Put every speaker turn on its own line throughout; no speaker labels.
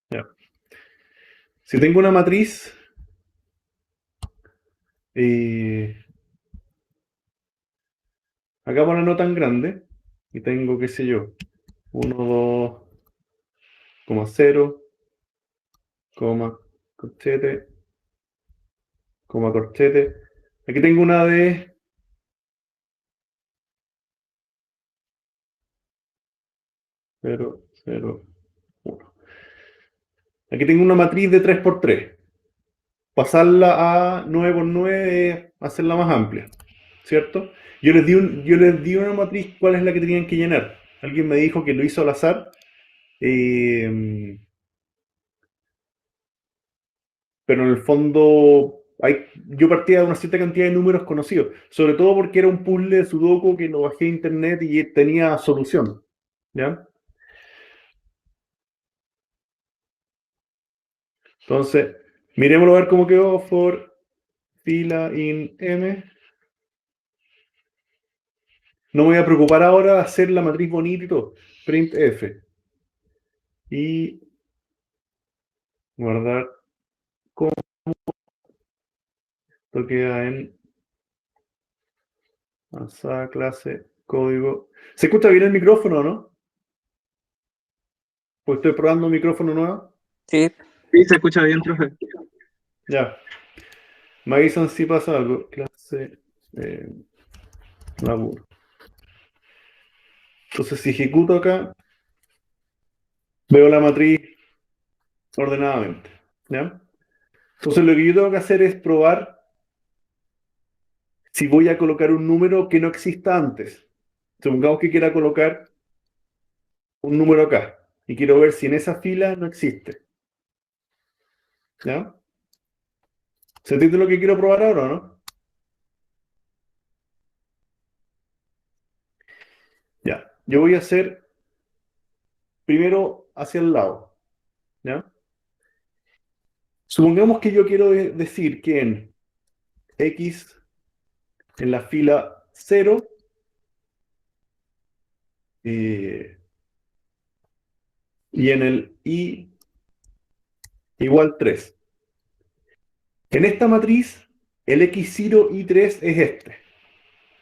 Ya. Si tengo una matriz eh, acá por no tan grande, y tengo, qué sé yo, 1, 2,0, corchete, corchete. Aquí tengo una de 0, 0, 1. Aquí tengo una matriz de 3 por 3. Pasarla a 9 por 9 es hacerla más amplia, ¿cierto? Yo les di una matriz, ¿cuál es la que tenían que llenar? Alguien me dijo que lo hizo al azar, eh, pero en el fondo yo partía de una cierta cantidad de números conocidos, sobre todo porque era un puzzle de Sudoku que lo bajé a internet y tenía solución, ¿ya? Entonces, miremoslo a ver cómo quedó for fila in M. No me voy a preocupar ahora de hacer la matriz bonita y todo. Print F. Y guardar como esto queda en avanzada clase código. ¿Se escucha bien el micrófono, no? Pues estoy probando un micrófono nuevo.
Sí,
Sí, se escucha bien, profe.
Ya. Me avisan si pasa algo. Clase laburo. Entonces, si ejecuto acá, veo la matriz ordenadamente. ¿Ya? Entonces, lo que yo tengo que hacer es probar si voy a colocar un número que no exista antes. Supongamos que quiera colocar un número acá y quiero ver si en esa fila no existe. ¿Ya? ¿Se entiende lo que quiero probar ahora o no? Ya. Yo voy a hacer primero hacia el lado. ¿Ya? Supongamos que yo quiero decir que en X, en la fila 0, y en el Y igual 3. En esta matriz, el X0 Y3 es este,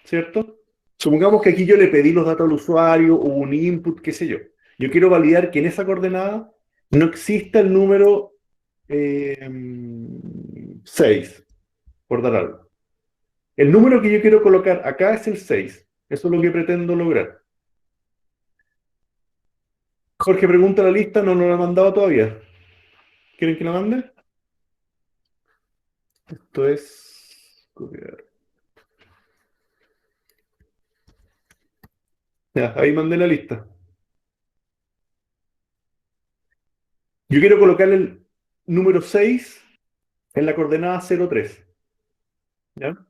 ¿cierto? Supongamos que aquí yo le pedí los datos al usuario, hubo un input, qué sé yo. Yo quiero validar que en esa coordenada no exista el número 6, por dar algo. El número que yo quiero colocar acá es el 6. Eso es lo que pretendo lograr. Jorge pregunta la lista, no nos la ha mandado todavía. ¿Quieren que la mande? Esto es copiar. Ya, ahí mandé la lista. Yo quiero colocar el número 6 en la coordenada 0,3. ¿Ya?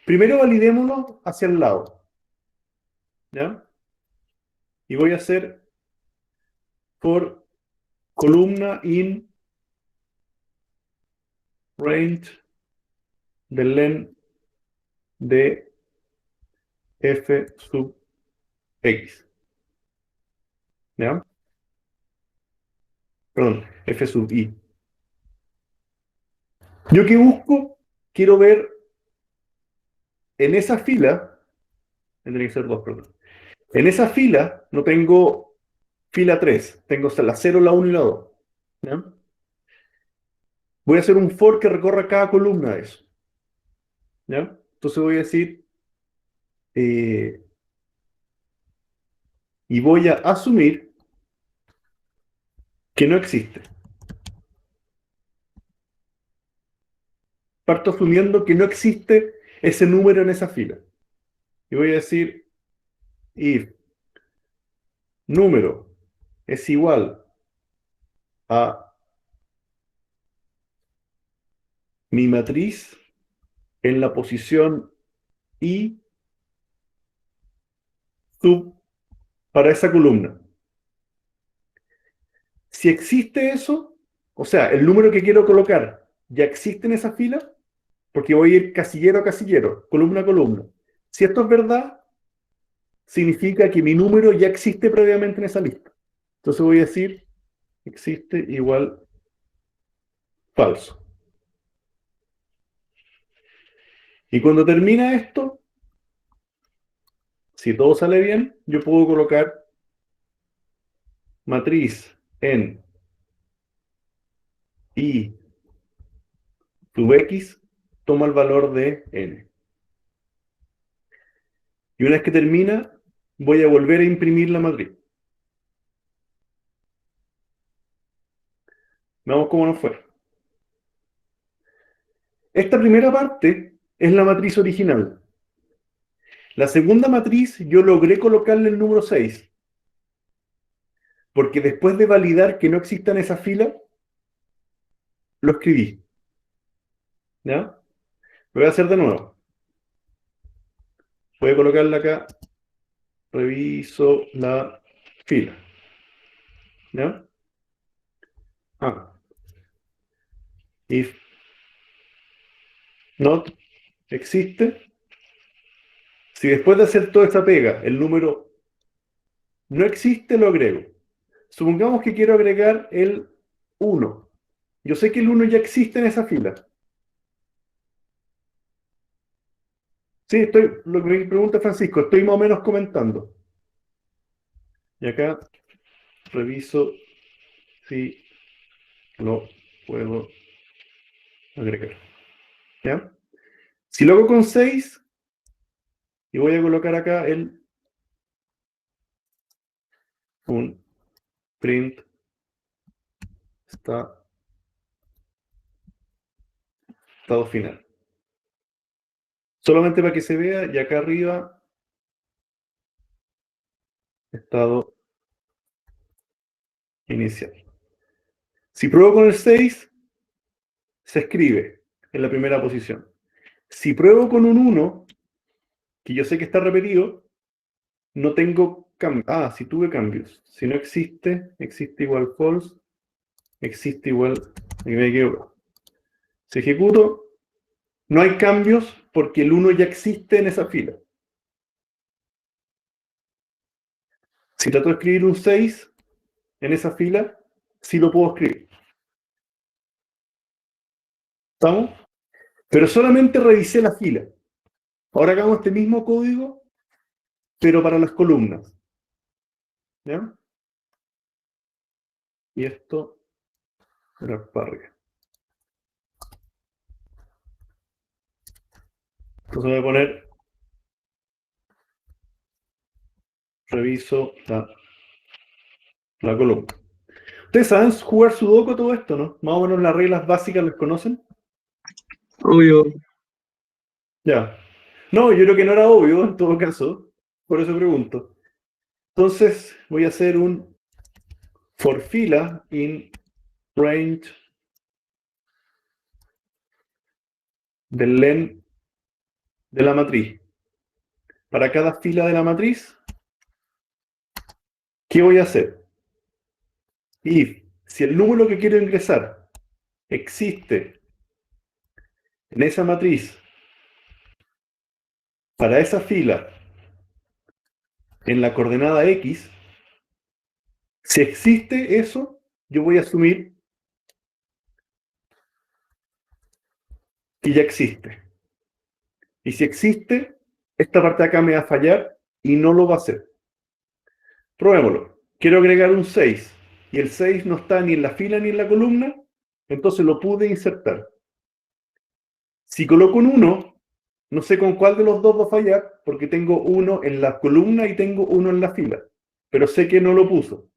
Primero validémoslo hacia el lado. ¿Ya? Y voy a hacer por columna in range del len de f sub x. ¿Ya? Perdón, f sub i. Yo que busco, quiero ver en esa fila, tendría que ser dos, perdón. En esa fila no tengo fila 3, tengo la 0, la 1 y la 2. ¿Ya? Voy a hacer un for que recorra cada columna de eso. ¿Ya? Entonces voy a decir, eh, y voy a asumir que no existe. Parto asumiendo que no existe ese número en esa fila. Y voy a decir, if número es igual a mi matriz en la posición i sub para esa columna. Si existe eso, o sea, el número que quiero colocar ya existe en esa fila, porque voy a ir casillero a casillero, columna a columna. Si esto es verdad, significa que mi número ya existe previamente en esa lista. Entonces voy a decir existe igual falso. Y cuando termina esto, si todo sale bien, yo puedo colocar matriz en y sub x toma el valor de n. Y una vez que termina, voy a volver a imprimir la matriz. Veamos cómo nos fue. Esta primera parte es la matriz original. La segunda matriz yo logré colocarle el número 6, porque después de validar que no exista en esa fila, lo escribí. ¿Ya? Lo voy a hacer de nuevo. Voy a colocarla acá. Reviso la fila. ¿Ya? Ah, if not existe. Si después de hacer toda esta pega el número no existe, lo agrego. Supongamos que quiero agregar el 1. Yo sé que el 1 ya existe en esa fila. Sí, lo que me pregunta Francisco, estoy más o menos comentando. Y acá reviso si lo puedo agregar. ¿Ya? Si lo hago con 6, y voy a colocar acá un print estado final. Solamente para que se vea, y acá arriba, estado inicial. Si pruebo con el 6, se escribe en la primera posición. Si pruebo con un 1, que yo sé que está repetido, no tengo cambios. Ah, si tuve cambios. Si no existe, existe igual false, existe igual, aquí me equivoco. Si ejecuto, no hay cambios porque el 1 ya existe en esa fila. Si trato de escribir un 6 en esa fila, sí lo puedo escribir. ¿Estamos? Pero solamente revisé la fila. Ahora hagamos este mismo código, pero para las columnas. ¿Ya? Y esto era para arriba. Entonces voy a poner, reviso la columna. Ustedes saben jugar sudoku todo esto, ¿no? Más o menos las reglas básicas las conocen.
Obvio.
Ya. No, yo creo que no era obvio en todo caso. Por eso pregunto. Entonces voy a hacer un for fila in range del len de la matriz. Para cada fila de la matriz, ¿qué voy a hacer? If, si el número que quiero ingresar existe en esa matriz para esa fila en la coordenada X, si existe eso, yo voy a asumir que ya existe. Y si existe, esta parte de acá me va a fallar y no lo va a hacer. Probémoslo. Quiero agregar un 6 y el 6 no está ni en la fila ni en la columna, entonces lo pude insertar. Si coloco un 1, no sé con cuál de los dos va a fallar, porque tengo uno en la columna y tengo uno en la fila, pero sé que no lo puso,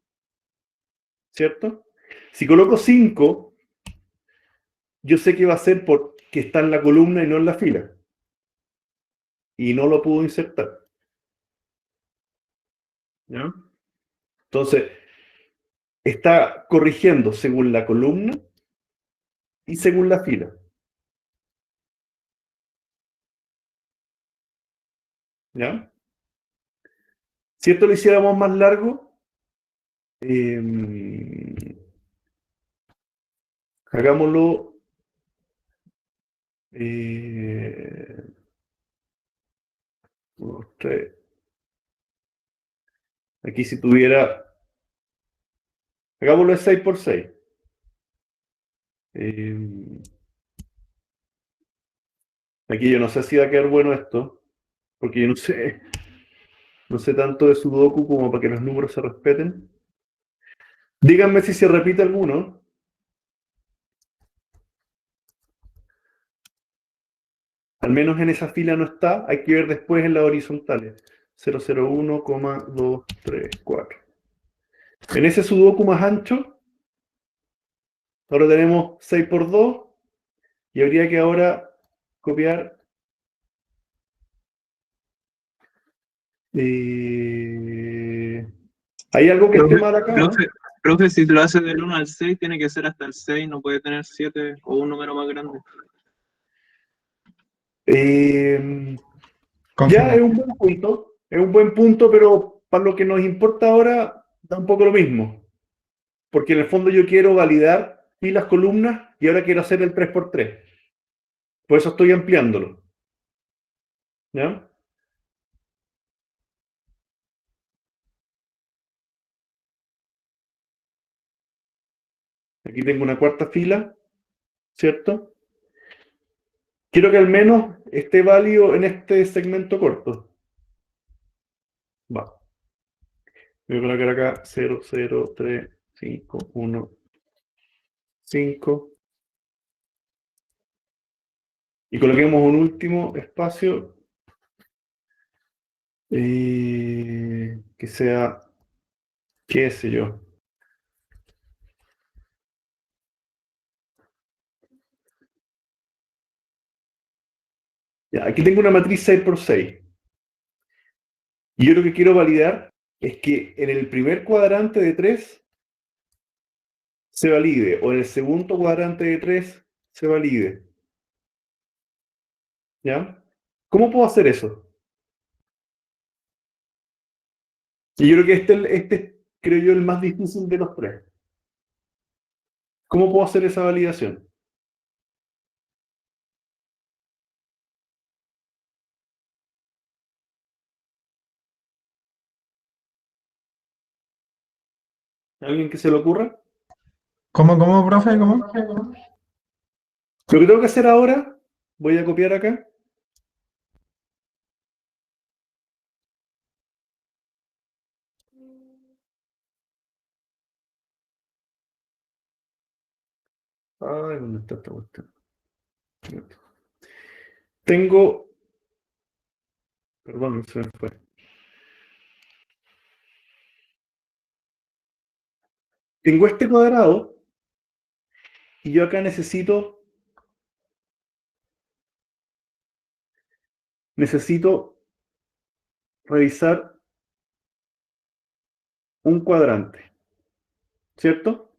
¿cierto? Si coloco 5, yo sé que va a ser porque está en la columna y no en la fila, y no lo pudo insertar. ¿Ya? Entonces, está corrigiendo según la columna y según la fila. ¿Ya? Si esto lo hiciéramos más largo, hagámoslo. Uno, tres. Aquí si tuviera Hagámoslo de 6 por 6. Aquí yo no sé si va a quedar bueno esto, porque yo no sé tanto de Sudoku como para que los números se respeten. Díganme si se repite alguno. Al menos en esa fila no está, hay que ver después en las horizontales. 001,234. En ese Sudoku más ancho, ahora tenemos 6 por 2 y habría que ahora copiar ¿hay algo que esté
Profe,
mal acá, no?
profe, si lo hace del 1 al 6 tiene que ser hasta el 6, no puede tener 7 o un número más grande.
Ya
Confirmo.
es un buen punto, pero para lo que nos importa ahora da un poco lo mismo, porque en el fondo yo quiero validar filas, columnas y ahora quiero hacer el 3x3. Por eso estoy ampliándolo. ¿Ya? Aquí tengo una cuarta fila, ¿cierto? Quiero que al menos esté válido en este segmento corto. Va. Voy a colocar acá 0, 0, 3, 5, 1, 5. Y coloquemos un último espacio que sea, qué sé yo. Ya, aquí tengo una matriz 6 por 6. Y yo lo que quiero validar es que en el primer cuadrante de 3 se valide, o en el segundo cuadrante de 3 se valide. ¿Ya? ¿Cómo puedo hacer eso? Y yo creo que este creo yo, el más difícil de los tres. ¿Cómo puedo hacer esa validación? ¿Alguien que se le ocurra?
¿Cómo, profe? ¿Cómo?
Lo que tengo que hacer ahora, voy a copiar acá. Ay, ¿dónde está esta cuestión? Tengo, perdón, se me fue. Tengo este cuadrado y yo acá necesito revisar un cuadrante, ¿cierto?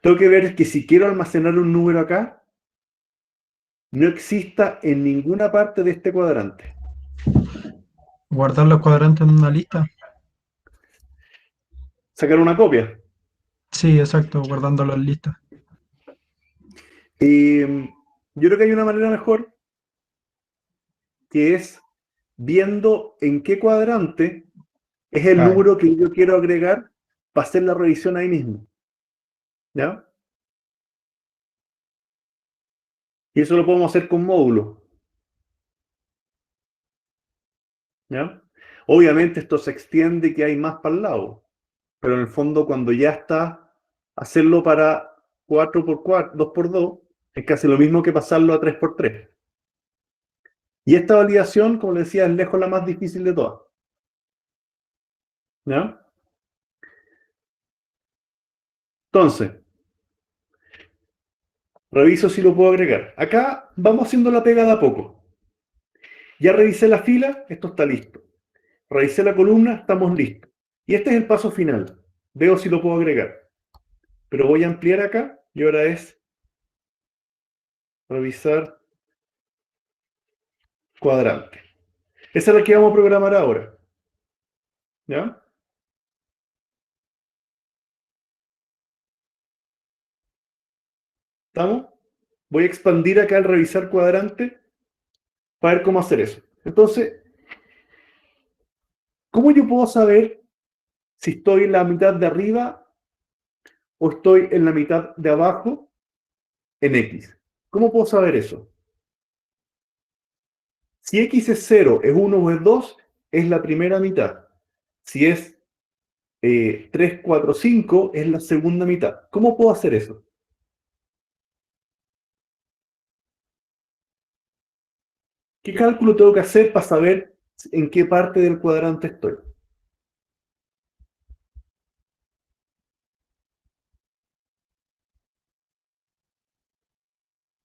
Tengo que ver que si quiero almacenar un número acá, no exista en ninguna parte de este cuadrante.
Guardar los cuadrantes en una lista.
Sacar una copia.
Sí, exacto, guardándolos en listas.
Yo creo que hay una manera mejor, que es viendo en qué cuadrante es el
Ah,
número que yo quiero agregar para hacer la revisión ahí mismo. ¿Ya? Y eso lo podemos hacer con módulos. ¿Ya? Obviamente esto se extiende que hay más para el lado, pero en el fondo cuando ya está, hacerlo para 4x4, 2x2, es casi lo mismo que pasarlo a 3x3. Y esta validación, como les decía, es lejos la más difícil de todas. ¿Ya? Entonces, reviso si lo puedo agregar. Acá vamos haciendo la pega de a poco. Ya revisé la fila, esto está listo. Revisé la columna, estamos listos. Y este es el paso final. Veo si lo puedo agregar. Pero voy a ampliar acá y ahora es revisar cuadrante. Esa es la que vamos a programar ahora. ¿Ya? ¿Estamos? Voy a expandir acá el revisar cuadrante para ver cómo hacer eso. Entonces, ¿cómo yo puedo saber si estoy en la mitad de arriba o estoy en la mitad de abajo en X. ¿Cómo puedo saber eso? Si X es 0, es 1 o es 2, es la primera mitad. Si es 3, 4, 5, es la segunda mitad. ¿Cómo puedo hacer eso? ¿Qué cálculo tengo que hacer para saber en qué parte del cuadrante estoy?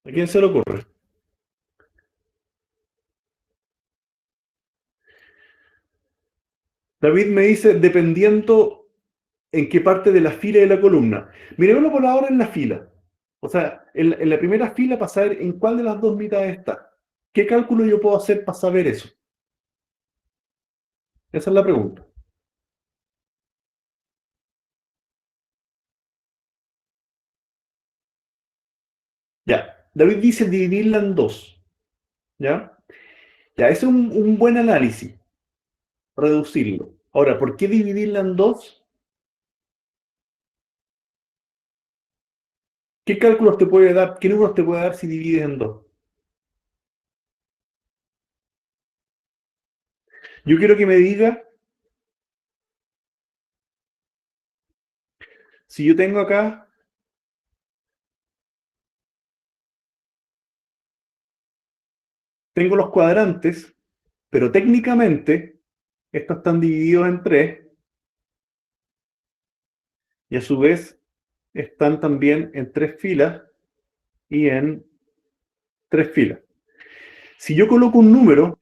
¿A quién se le ocurre? David me dice, dependiendo en qué parte de la fila de la columna. Miremoslo por ahora en la fila. O sea, en la primera fila para saber en cuál de las dos mitades está. ¿Qué cálculo yo puedo hacer para saber eso? Esa es la pregunta. Ya, David dice dividirla en dos. ¿Ya? Ya, ese es un buen análisis, reducirlo. Ahora, ¿por qué dividirla en dos? ¿Qué cálculos te puede dar? ¿Qué números te puede dar si divides en dos? Yo quiero que me diga, si yo tengo acá, tengo los cuadrantes, pero técnicamente estos están divididos en tres y a su vez están también en tres filas y en tres filas. Si yo coloco un número,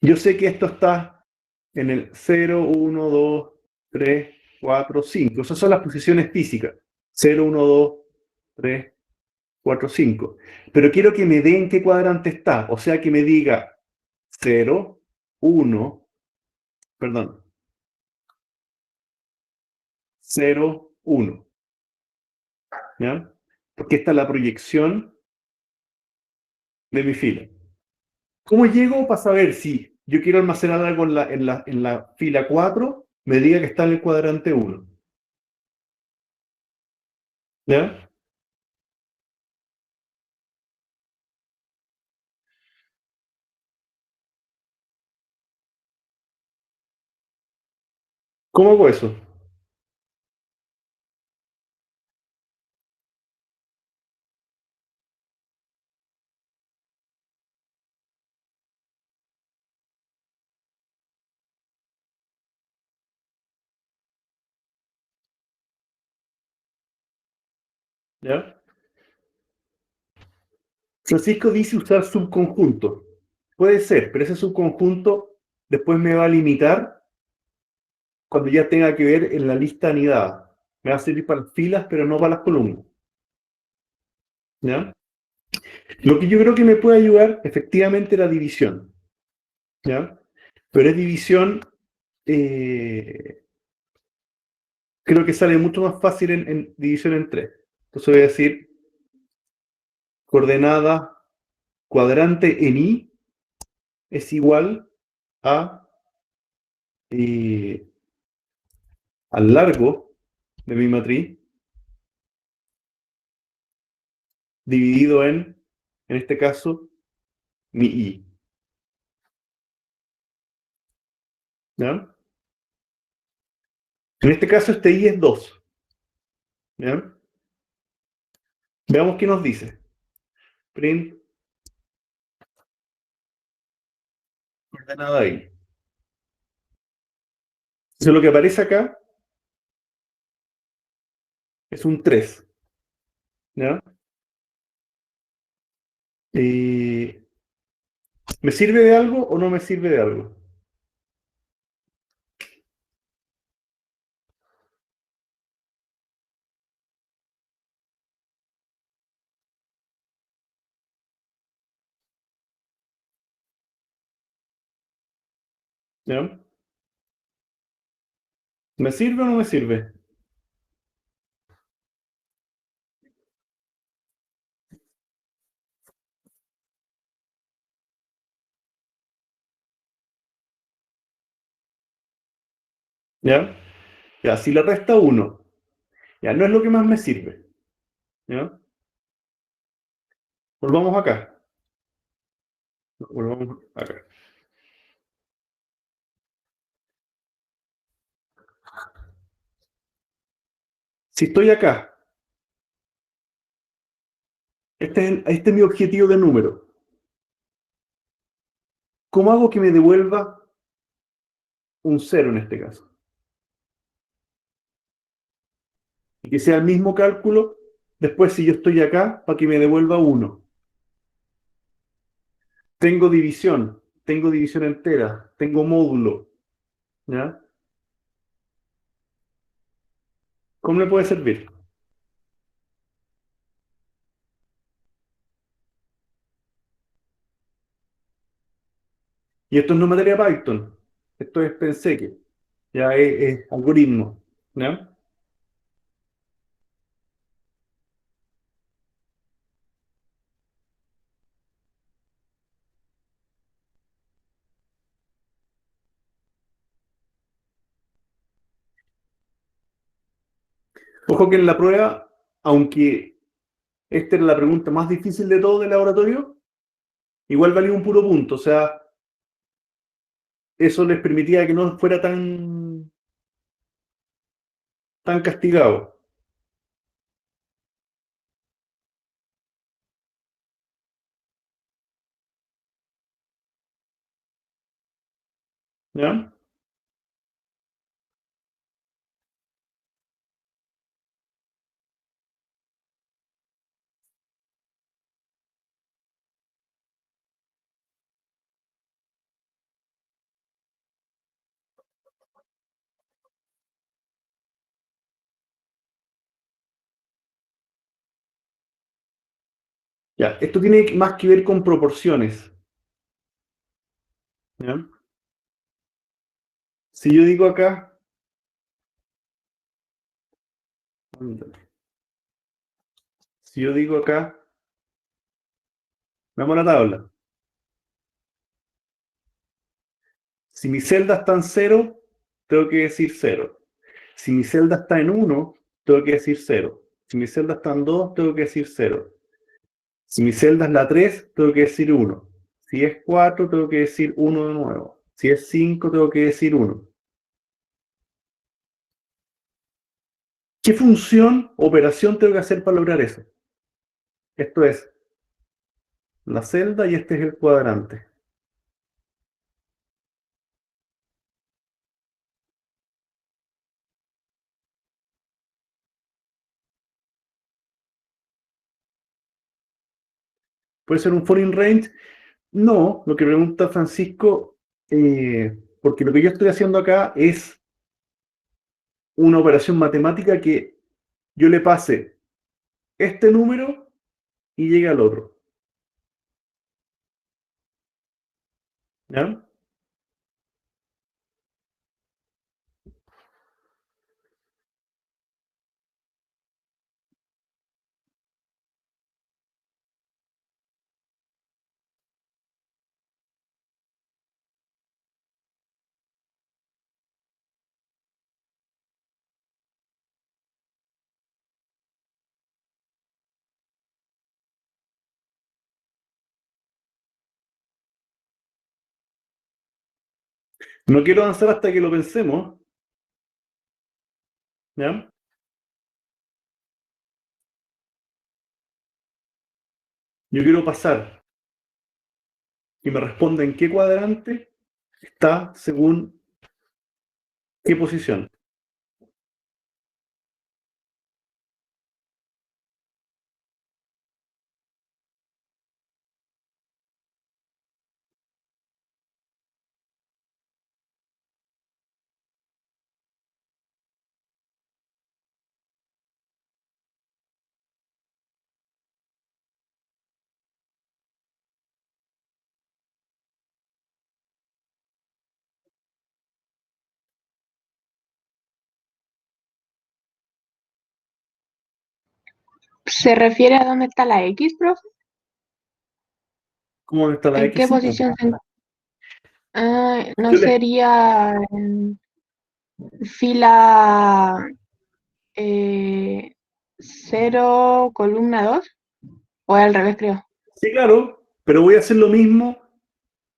yo sé que esto está en el 0, 1, 2, 3, 4, 5. Esas son las posiciones físicas. 0, 1, 2, 3, 4, 5. Pero quiero que me dé en qué cuadrante está. O sea, que me diga 0, 1, perdón, 0, 1. ¿Ya? Porque esta es la proyección de mi fila. ¿Cómo llego para saber si yo quiero almacenar algo en la fila 4, me diga que está en el cuadrante 1? ¿Ya? ¿Cómo hago eso? ¿Ya? Francisco dice usar subconjunto. Puede ser, pero ese subconjunto después me va a limitar cuando ya tenga que ver en la lista anidada. Me va a servir para las filas, pero no para las columnas. ¿Ya? Lo que yo creo que me puede ayudar efectivamente es la división. ¿Ya? Pero es división, eh, creo que sale mucho más fácil en división en tres. Entonces voy a decir coordenada cuadrante en I es igual a eh, al largo de mi matriz dividido en este caso, mi I. ¿Ya? En este caso, este I es 2. ¿Ya? Veamos qué nos dice. Print coordenada I. Entonces lo que aparece acá es un 3. ¿Ya? ¿Me sirve de algo o no me sirve de algo? ¿Ya? ¿Me sirve o no me sirve? ¿Ya? Ya, si le resta 1. Ya, no es lo que más me sirve. ¿Ya? Volvamos acá. Volvamos acá. Si estoy acá, este es mi objetivo de número. ¿Cómo hago que me devuelva un 0 en este caso? Y que sea el mismo cálculo después si yo estoy acá para que me devuelva 1. Tengo división entera, tengo módulo. ¿Ya? ¿Cómo me puede servir? Y esto no es materia Python, esto es Penseke, ya es algoritmo. ¿Ya? Ojo que en la prueba, aunque esta era la pregunta más difícil de todo del laboratorio, igual valía un puro punto, o sea, eso les permitía que no fuera tan castigado. ¿Ya? Ya, esto tiene más que ver con proporciones. ¿Ya? Si yo digo acá, si yo digo acá, veamos la tabla. Si mi celda está en 0, tengo que decir 0. Si mi celda está en 1, tengo que decir 0. Si mi celda está en 2, tengo que decir 0. Si mi celda es la 3, tengo que decir 1. Si es 4, tengo que decir 1 de nuevo. Si es 5, tengo que decir 1. ¿Qué función, operación tengo que hacer para lograr eso? Esto es la celda y este es el cuadrante. ¿Puede ser un foreign range? No, lo que pregunta Francisco, porque lo que yo estoy haciendo acá es una operación matemática que yo le pase este número y llegue al otro. ¿Ya? No quiero avanzar hasta que lo pensemos. ¿Ya? Yo quiero pasar y me responda en qué cuadrante está según qué posición.
¿Se refiere a dónde está la X, profe?
¿Cómo está la
¿En qué
X?
posición se encuentra? Ah, no
Yo les-
sería en fila 0, columna 2. O al revés, creo.
Sí, claro, pero voy a hacer lo mismo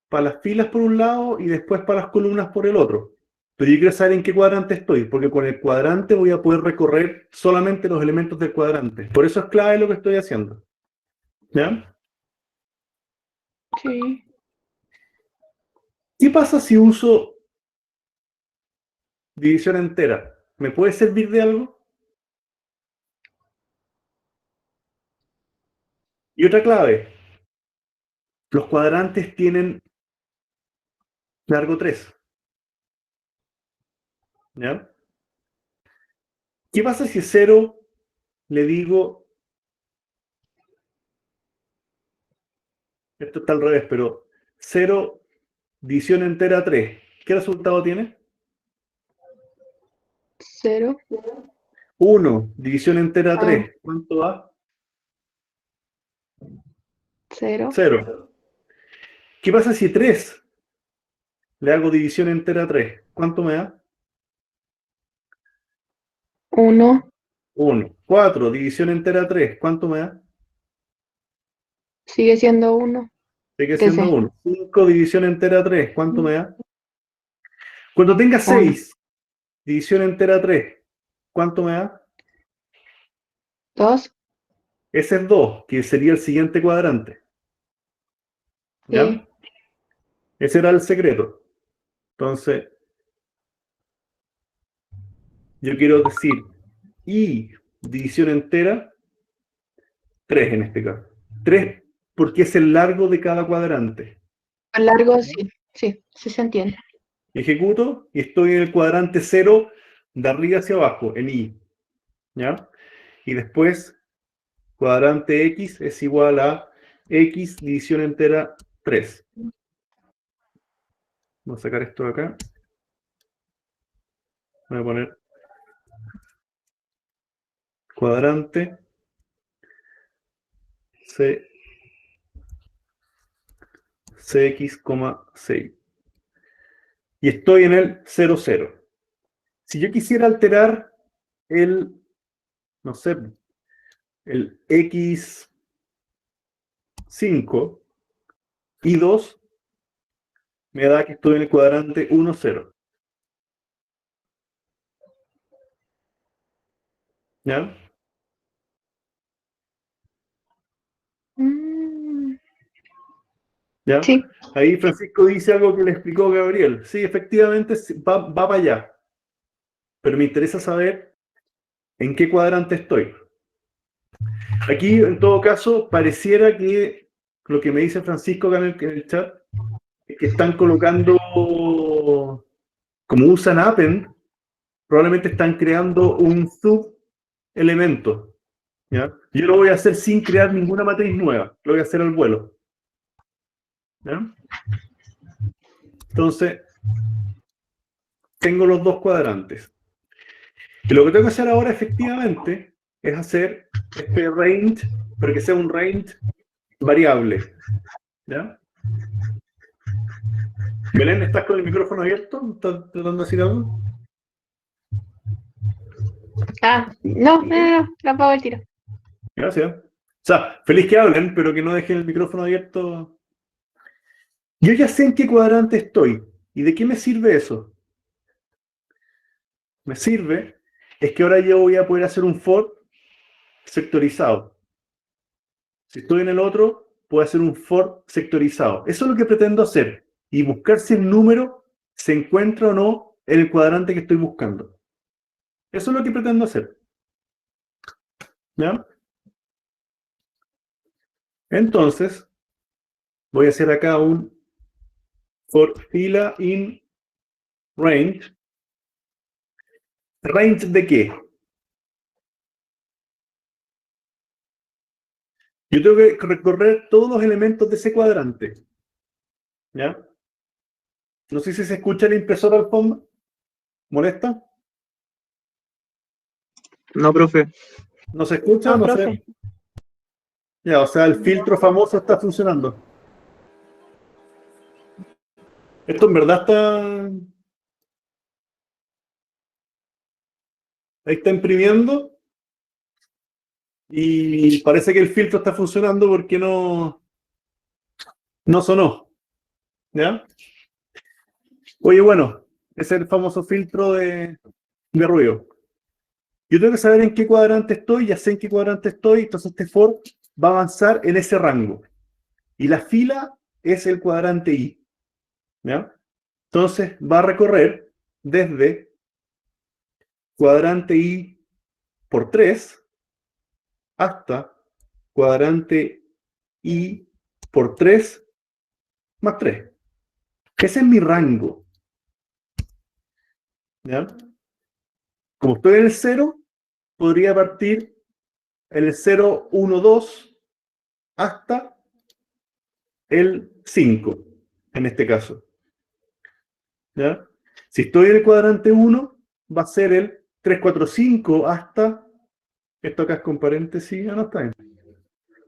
para las filas por un lado y después para las columnas por el otro. Pero yo quiero saber en qué cuadrante estoy, porque con el cuadrante voy a poder recorrer solamente los elementos del cuadrante. Por eso es clave lo que estoy haciendo. ¿Ya?
Sí.
¿Qué pasa si uso división entera? ¿Me puede servir de algo? Y otra clave, los cuadrantes tienen largo 3. ¿Ya? ¿Qué pasa si 0 le digo, esto está al revés, pero 0 división entera 3? ¿Qué resultado tiene?
0.
1 división entera
Ah.
3. ¿Cuánto da?
0.
0. ¿Qué pasa si 3 le hago división entera 3? ¿Cuánto me da?
1.
1. 4 división entera 3. ¿Cuánto me da?
Sigue siendo 1.
Sigue siendo
13.
1. 5 división entera 3. ¿Cuánto me da? Cuando tenga 6 división entera 3, ¿cuánto me da?
2.
Ese es 2, que sería el siguiente cuadrante. ¿Ya?
Sí.
Ese era el secreto. Entonces, yo quiero decir I división entera 3 en este caso. 3 porque es el largo de cada cuadrante.
A largo, sí. Sí, sí se entiende.
Ejecuto y estoy en el cuadrante 0 de arriba hacia abajo, en I. ¿Ya? Y después, cuadrante X es igual a X división entera 3. Vamos a sacar esto de acá. Voy a poner cuadrante Cx,6. Y estoy en el 0, 0. Si yo quisiera alterar el, no sé, el X5 y 2, me da que estoy en el cuadrante 1, 0. ¿Ya? ¿Ya?
Sí.
Ahí Francisco dice algo que le explicó Gabriel. Sí, efectivamente va para allá. Pero me interesa saber en qué cuadrante estoy. Aquí, en todo caso, pareciera que lo que me dice Francisco acá en el chat es que están colocando, como usan Append, probablemente están creando un sub-elemento. ¿Ya? Yo lo voy a hacer sin crear ninguna matriz nueva. Lo voy a hacer al vuelo. ¿Ya? Entonces, tengo los dos cuadrantes. Y lo que tengo que hacer ahora, efectivamente, es hacer este range, pero que sea un range variable. ¿Ya? Belén, ¿estás con el micrófono abierto? ¿Estás tratando de decir algo?
No, la apago el tiro.
Gracias. O sea, feliz que hablen, pero que no dejen el micrófono abierto. Yo ya sé en qué cuadrante estoy. ¿Y de qué me sirve eso? Me sirve es que ahora yo voy a poder hacer un for sectorizado. Si estoy en el otro, puedo hacer un for sectorizado. Eso es lo que pretendo hacer. Y buscar si el número se encuentra o no en el cuadrante que estoy buscando. Eso es lo que pretendo hacer. ¿Ya? Entonces, voy a hacer acá un for fila in range. ¿Range de qué? Yo tengo que recorrer todos los elementos de ese cuadrante. ¿Ya? No sé si se escucha la impresora al fondo. ¿Molesta?
No, profe.
¿No se escucha?
No,
No
profe.
sé. Ya, o sea, el filtro famoso está funcionando. Esto en verdad está... Ahí está imprimiendo. Y parece que el filtro está funcionando porque no sonó. ¿Ya? Oye, bueno, ese es el famoso filtro de ruido. Yo tengo que saber en qué cuadrante estoy, ya sé en qué cuadrante estoy, entonces este for va a avanzar en ese rango. Y la fila es el cuadrante I. ¿Ya? Entonces va a recorrer desde cuadrante I por 3 hasta cuadrante I por 3 más 3. Ese es mi rango. ¿Ya? Como estoy en el 0, podría partir en el 0, 1, 2 hasta el 5, en este caso. ¿Ya? Si estoy en el cuadrante 1, va a ser el 3, 4, 5 hasta... Esto acá es con paréntesis, no está bien.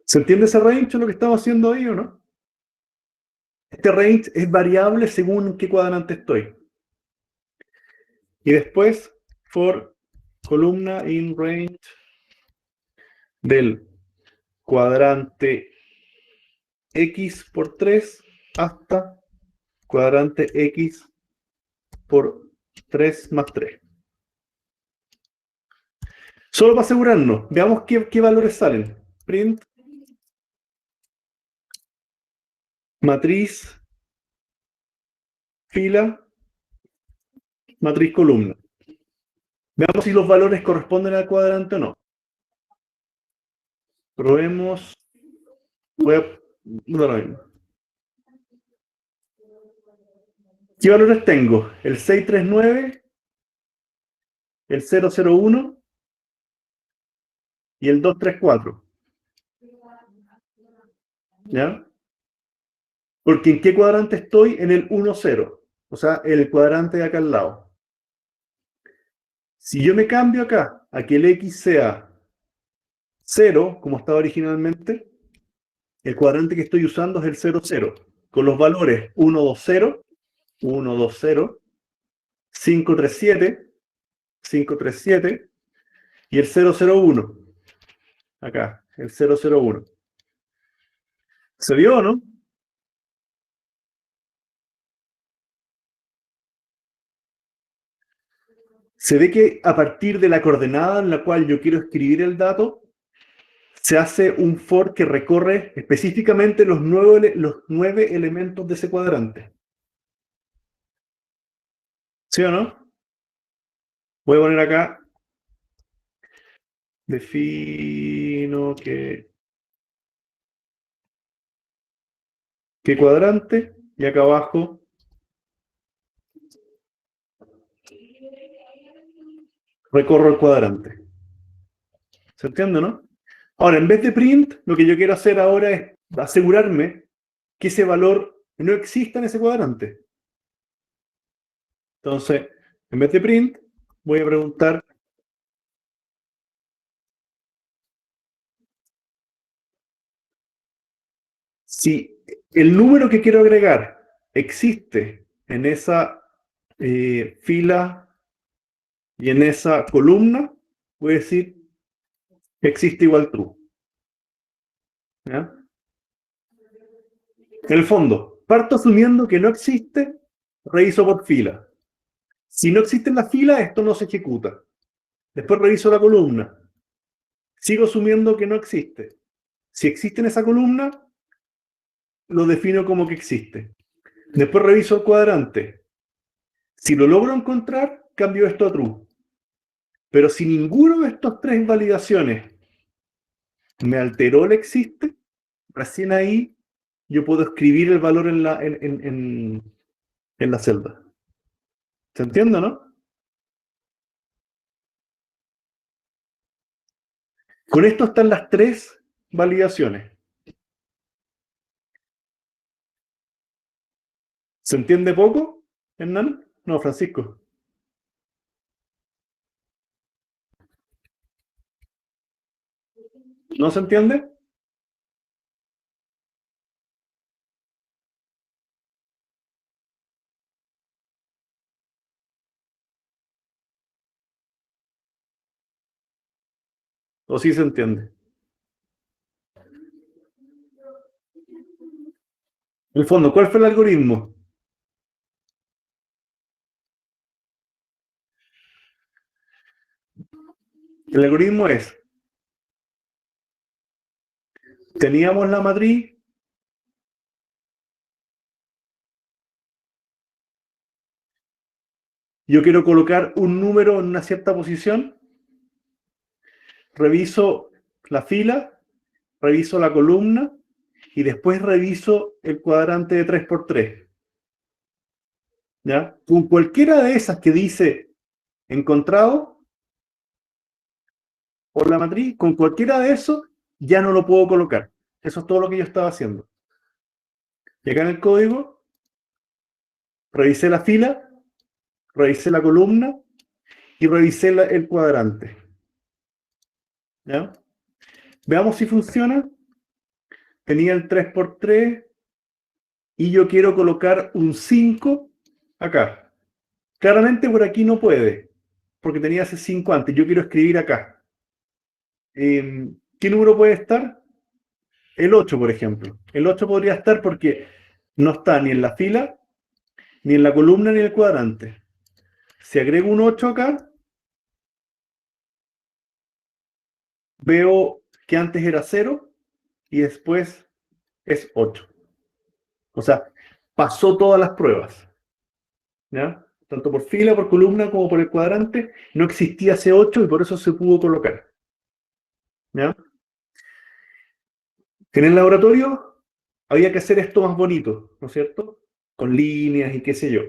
¿Se entiende ese range lo que estamos haciendo ahí o no? Este range es variable según qué cuadrante estoy. Y después, for columna in range del cuadrante X por 3 hasta cuadrante X por 3 más 3. Solo para asegurarnos, veamos qué valores salen. Print, matriz, fila, matriz columna. Veamos si los valores corresponden al cuadrante o no. Probemos. Voy a... ¿Qué valores tengo? El 639, el 001 y el 234. ¿Ya? Porque ¿en qué cuadrante estoy? En el 10. O sea, el cuadrante de acá al lado. Si yo me cambio acá a que el X sea 0, como estaba originalmente, el cuadrante que estoy usando es el 00, con los valores 120, 120, 537, 537 y el 001. Acá, el 001. ¿Se vio o no? Se ve que a partir de la coordenada en la cual yo quiero escribir el dato, se hace un for que recorre específicamente los 9 elementos de ese cuadrante. ¿Sí o no? Voy a poner acá, defino qué cuadrante, y acá abajo recorro el cuadrante. ¿Se entiende, no? Ahora, en vez de print, lo que yo quiero hacer ahora es asegurarme que ese valor no exista en ese cuadrante. Entonces, en vez de print, voy a preguntar si el número que quiero agregar existe en esa fila y en esa columna, voy a decir que existe igual true. ¿Ya? En el fondo, parto asumiendo que no existe, reviso por fila. Si no existe en la fila, esto no se ejecuta. Después reviso la columna. Sigo asumiendo que no existe. Si existe en esa columna, lo defino como que existe. Después reviso el cuadrante. Si lo logro encontrar, cambio esto a true. Pero si ninguno de estos 3 validaciones me alteró el existe, recién ahí yo puedo escribir el valor en la celda. ¿Se entiende, no? Con esto están las 3 validaciones. ¿Se entiende poco, Hernán? No, Francisco. ¿No se entiende? ¿O sí se entiende? En el fondo, ¿cuál fue el algoritmo? El algoritmo es, teníamos la matriz, yo quiero colocar un número en una cierta posición, reviso la fila, reviso la columna y después reviso el cuadrante de 3×3. ¿Ya? Con cualquiera de esas que dice encontrado por la matriz, con cualquiera de esos ya no lo puedo colocar. Eso es todo lo que yo estaba haciendo. Y acá en el código revisé la fila, revisé la columna y revisé el cuadrante. ¿Ya? Veamos si funciona. Tenía el 3×3 y yo quiero colocar un 5 acá. Claramente por aquí no puede, porque tenía ese 5 antes. Yo quiero escribir acá. ¿Qué número puede estar? El 8, por ejemplo. El 8 podría estar porque no está ni en la fila, ni en la columna, ni en el cuadrante. Si agrego un 8 acá, veo que antes era 0 y después es 8. O sea, pasó todas las pruebas. ¿Ya? Tanto por fila, por columna, como por el cuadrante, no existía ese 8 y por eso se pudo colocar. ¿Ya? En el laboratorio había que hacer esto más bonito, ¿no es cierto? Con líneas y qué sé yo.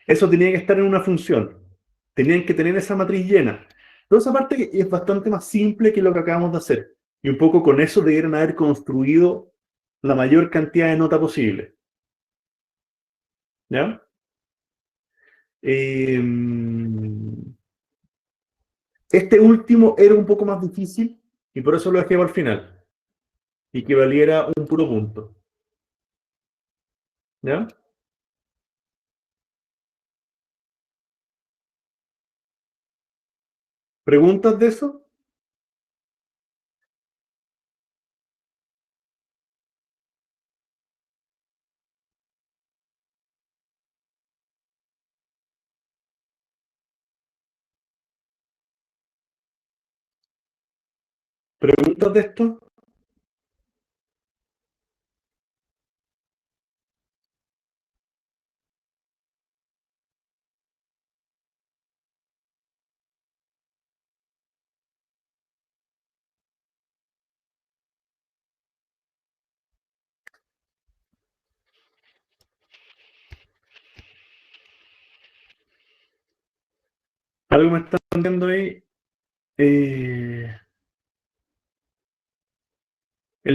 Eso tenía que estar en una función. Tenían que tener esa matriz llena. Pero esa parte es bastante más simple que lo que acabamos de hacer. Y un poco con eso debieron haber construido la mayor cantidad de nota posible. ¿Ya? Este último era un poco más difícil y por eso lo dejé para el final. Y que valiera un puro punto. ¿Ya? ¿Preguntas de eso? ¿Preguntas de esto? ¿Algo me están viendo ahí? El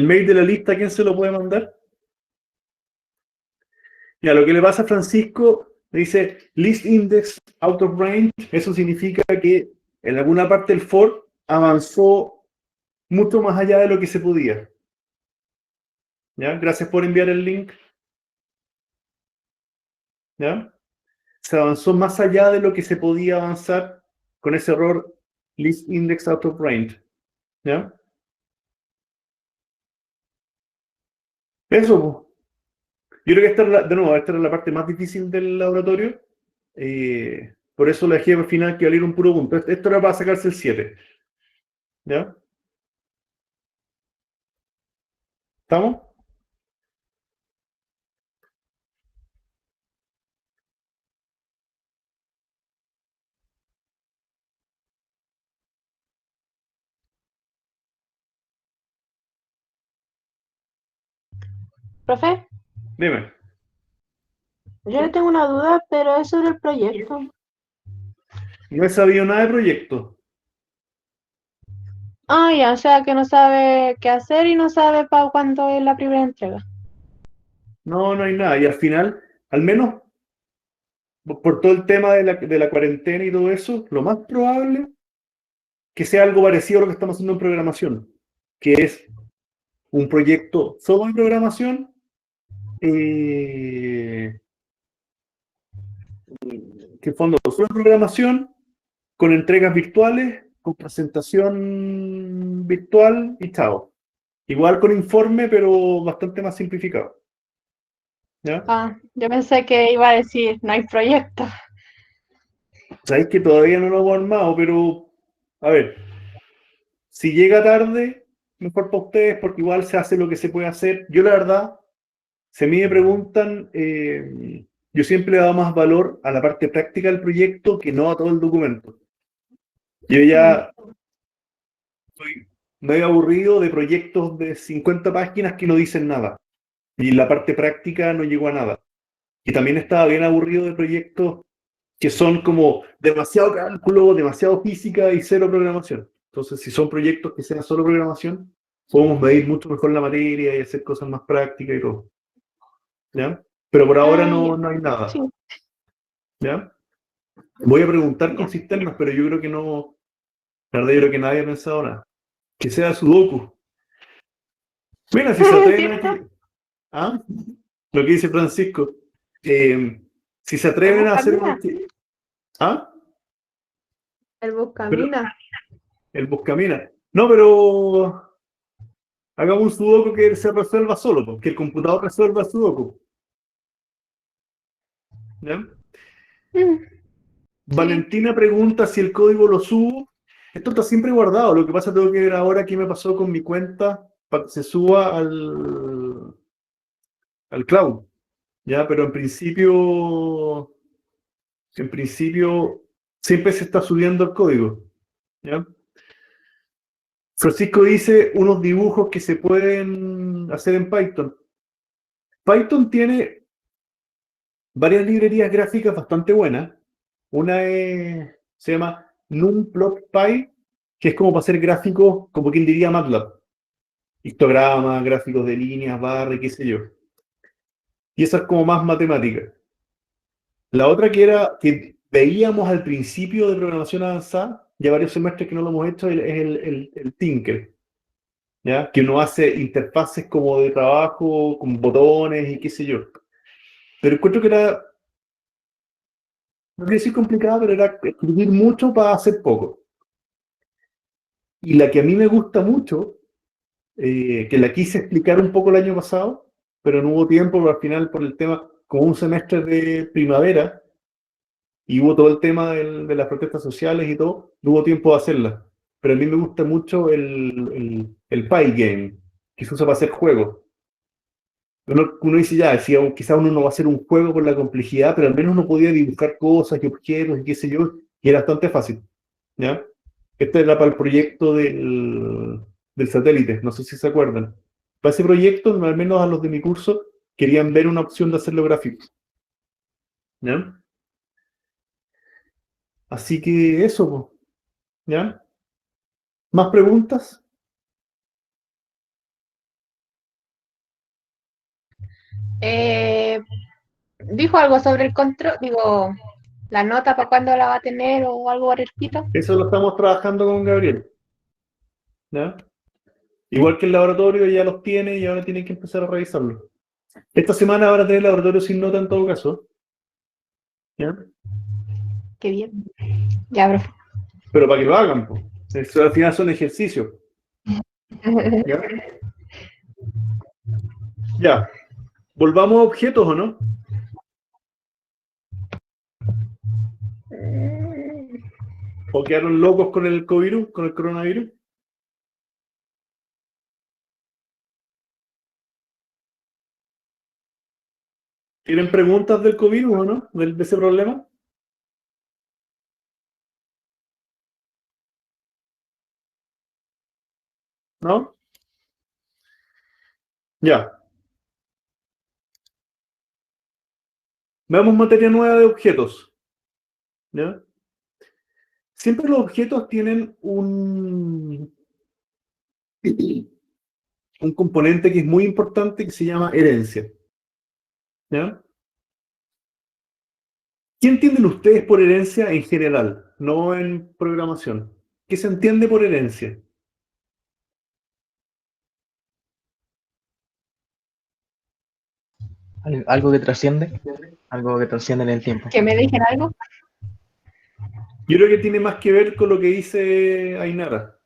mail de la lista, ¿quién se lo puede mandar? Ya, lo que le pasa a Francisco, le dice list index out of range. Eso significa que en alguna parte el for avanzó mucho más allá de lo que se podía. ¿Ya? Gracias por enviar el link. ¿Ya? Se avanzó más allá de lo que se podía avanzar con ese error list index out of range. ¿Ya? Eso, po. Yo creo que de nuevo, esta era la parte más difícil del laboratorio. Por eso le dejé al final que valiera un puro punto. Esto era para sacarse el 7. ¿Ya? ¿Estamos?
Profe,
Dime.
yo le tengo una duda, pero es sobre el proyecto.
No he sabido nada de proyecto.
Ah, ya, o sea que no sabe qué hacer y no sabe para cuándo es la primera entrega.
No, no hay nada. Y al final, al menos por todo el tema de la cuarentena y todo eso, lo más probable que sea algo parecido a lo que estamos haciendo en programación, que es un proyecto solo de programación, que en fondo solo de programación, con entregas virtuales, con presentación virtual y chao. Igual con informe, pero bastante más simplificado. ¿Ya?
Ah, yo pensé que iba a decir, no hay proyecto.
Sabéis que todavía no lo hemos armado, pero a ver, si llega tarde, mejor para ustedes, porque igual se hace lo que se puede hacer. Yo, la verdad, si a mí me preguntan, yo siempre le he dado más valor a la parte práctica del proyecto que no a todo el documento. Yo ya estoy medio aburrido de proyectos de 50 páginas que no dicen nada. Y la parte práctica no llegó a nada. Y también estaba bien aburrido de proyectos que son como demasiado cálculo, demasiado física y cero programación. Entonces, si son proyectos que sean solo programación, podemos medir mucho mejor la materia y hacer cosas más prácticas y todo. ¿Ya? Pero por ahora
Ah, ya.
no hay nada.
Sí.
¿Ya? Voy a preguntar con
Ya.
sistemas, pero yo creo que no. La verdad, yo creo que nadie ha pensado nada. Que sea Sudoku. Mira, si se atreven
¿Cierto?
a... ¿Ah? Lo que dice Francisco. Si se
El
atreven a hacer
Buscamina.
¿Ah?
El
Pero
Buscamina.
el buscamina. No, pero hagamos un sudoku que se resuelva solo, porque el computador resuelva el sudoku. ¿Ya?
Mm, sí.
Valentina pregunta si el código lo subo. Esto está siempre guardado. Lo que pasa es que tengo que ver ahora qué me pasó con mi cuenta para que se suba al cloud. ¿Ya? Pero en principio, siempre se está subiendo el código. ¿Ya? Francisco dice unos dibujos que se pueden hacer en Python. Python tiene varias librerías gráficas bastante buenas. Se llama NumPlotPy, que es como para hacer gráficos, como quien diría MATLAB. Histogramas, gráficos de líneas, barras, qué sé yo. Y esa es como más matemática. La otra que veíamos al principio de programación avanzada, ya varios semestres que no lo hemos hecho, es el Tinker, ¿ya? Que uno hace interfaces como de trabajo, con botones y qué sé yo. Pero encuentro que era, no quiero decir complicado, pero era escribir mucho para hacer poco. Y la que a mí me gusta mucho, que la quise explicar un poco el año pasado, pero no hubo tiempo, pero al final por el tema, como un semestre de primavera, y hubo todo el tema de las protestas sociales y todo, no hubo tiempo de hacerla. Pero a mí me gusta mucho el Pygame, que se usa para hacer juegos. Uno dice ya, decía, quizás uno no va a hacer un juego por la complejidad, pero al menos uno podía dibujar cosas y objetos y qué sé yo, y era bastante fácil. ¿Ya? Este era para el proyecto del satélite, no sé si se acuerdan. Para ese proyecto, al menos a los de mi curso, querían ver una opción de hacerlo gráfico. ¿Ya? Así que eso, po, ¿ya? ¿Más preguntas?
Eh, ¿Dijo algo sobre el control? Digo, la nota para cuándo la va a tener o algo por el estilo.
Eso lo estamos trabajando con Gabriel. ¿Ya? Igual que el laboratorio ya los tiene y ahora tienen que empezar a revisarlo. Esta semana van a tener laboratorio sin nota en todo caso. ¿Ya?
Qué bien. Ya, profe.
Pero para que lo hagan, pues. Eso al final son ejercicios. ¿Ya? Ya. ¿Volvamos a objetos o no? ¿O quedaron locos con el covirus, con el coronavirus? ¿Tienen preguntas del covirus o no? ¿De ese problema? ¿No? Ya. Veamos materia nueva de objetos. ¿Ya? Siempre los objetos tienen un componente que es muy importante que se llama herencia. ¿Ya? ¿Qué entienden ustedes por herencia en general, no en programación? ¿Qué se entiende por herencia?
Algo que trasciende, algo que trasciende en el tiempo.
¿Que me dejen algo?
Yo creo que tiene más que ver con lo que dice Ainara.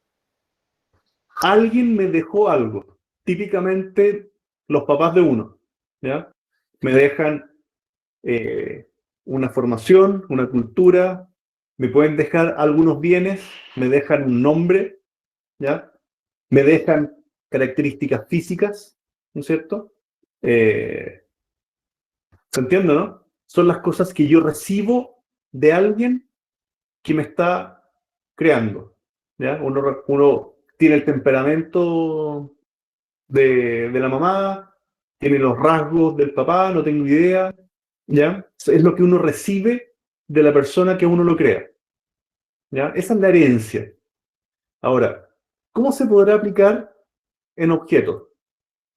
Alguien me dejó algo, típicamente los papás de uno, ¿ya? me dejan una formación, una cultura, me pueden dejar algunos bienes, me dejan un nombre, ¿ya? Me dejan características físicas, ¿no es cierto? ¿Se entiende, no? Son las cosas que yo recibo de alguien que me está creando, ¿ya? Uno tiene el temperamento de la mamá, tiene los rasgos del papá, no tengo idea, ¿ya? Es lo que uno recibe de la persona que uno lo crea, ¿ya? Esa es la herencia. Ahora, ¿cómo se podrá aplicar en objetos?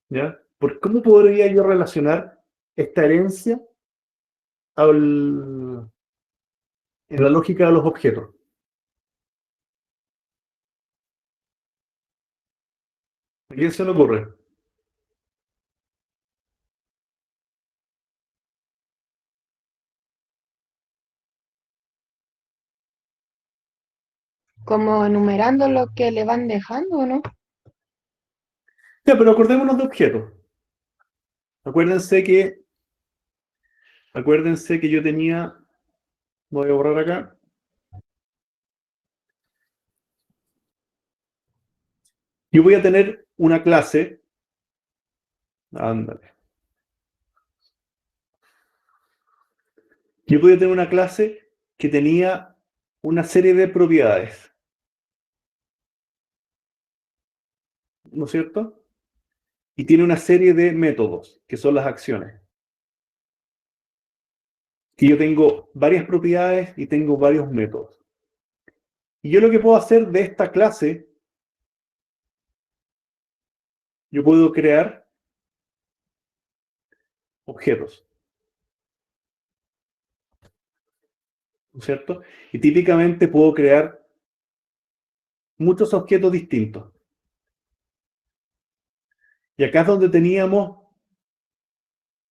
¿Ya? ¿Cómo podría yo relacionar esta herencia en la lógica de los objetos? ¿A quién se le ocurre?
Como enumerando lo que le van dejando, ¿no?
Ya, pero acordémonos de objetos. Acuérdense que, acuérdense que yo tenía, voy a borrar acá. Yo voy a tener una clase, ándale. Yo voy a tener una clase que tenía una serie de propiedades, ¿no es cierto? Y tiene una serie de métodos, que son las acciones. Y yo tengo varias propiedades y tengo varios métodos. Y yo lo que puedo hacer de esta clase, yo puedo crear objetos, ¿no es cierto? Y típicamente puedo crear muchos objetos distintos. Y acá es donde teníamos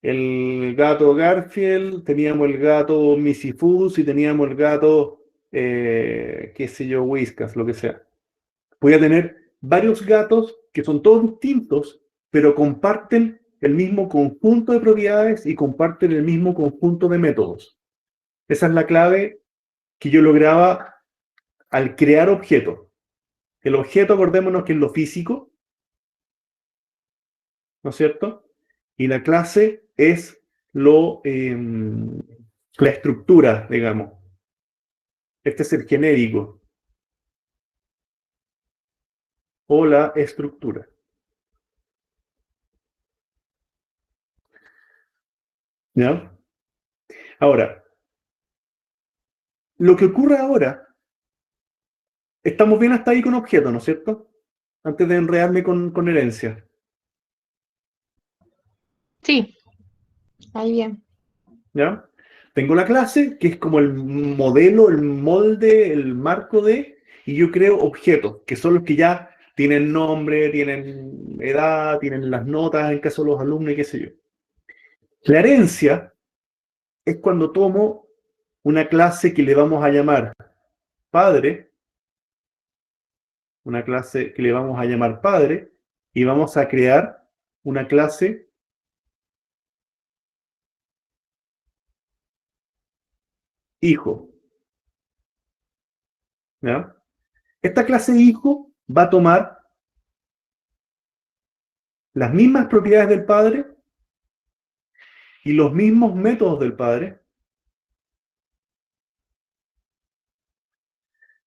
el gato Garfield, teníamos el gato Misifus y teníamos el gato, qué sé yo, Whiskas, lo que sea. Voy a tener varios gatos que son todos distintos, pero comparten el mismo conjunto de propiedades y comparten el mismo conjunto de métodos. Esa es la clave que yo lograba al crear objetos. El objeto, acordémonos que es lo físico, ¿no es cierto? Y la clase es la estructura, digamos. Este es el genérico o la estructura. ¿Ya? Ahora, lo que ocurre ahora, estamos bien hasta ahí con objetos, ¿no es cierto? Antes de enredarme con herencia.
Sí, ahí bien.
¿Ya? Tengo la clase, que es como el modelo, el molde, el marco de, y yo creo objetos, que son los que ya tienen nombre, tienen edad, tienen las notas en caso de los alumnos y qué sé yo. La herencia es cuando tomo una clase que le vamos a llamar padre, una clase que le vamos a llamar padre, y vamos a crear una clase hijo. ¿Ya? Esta clase hijo va a tomar las mismas propiedades del padre y los mismos métodos del padre,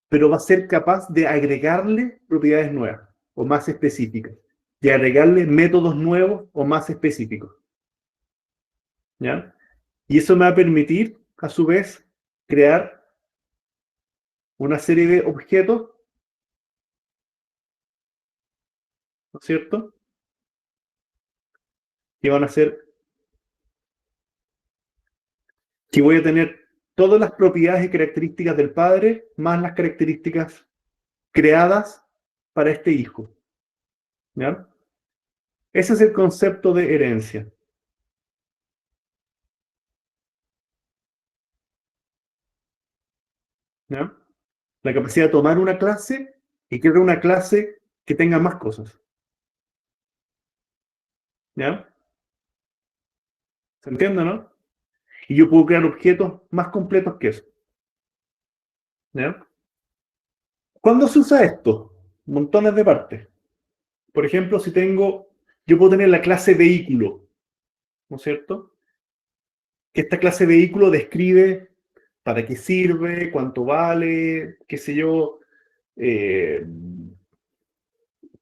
pero va a ser capaz de agregarle propiedades nuevas o más específicas, de agregarle métodos nuevos o más específicos. ¿Ya? Y eso me va a permitir, a su vez, crear una serie de objetos, ¿no es cierto? Que van a ser, que voy a tener todas las propiedades y características del padre, más las características creadas para este hijo. ¿Ya? Ese es el concepto de herencia. ¿Ya? La capacidad de tomar una clase y crear una clase que tenga más cosas. ¿Ya? ¿Se entiende, no? Y yo puedo crear objetos más completos que eso. ¿Ya? ¿Cuándo se usa esto? Montones de partes. Por ejemplo, yo puedo tener la clase vehículo, ¿no es cierto? Que esta clase vehículo describe para qué sirve, cuánto vale, qué sé yo, eh,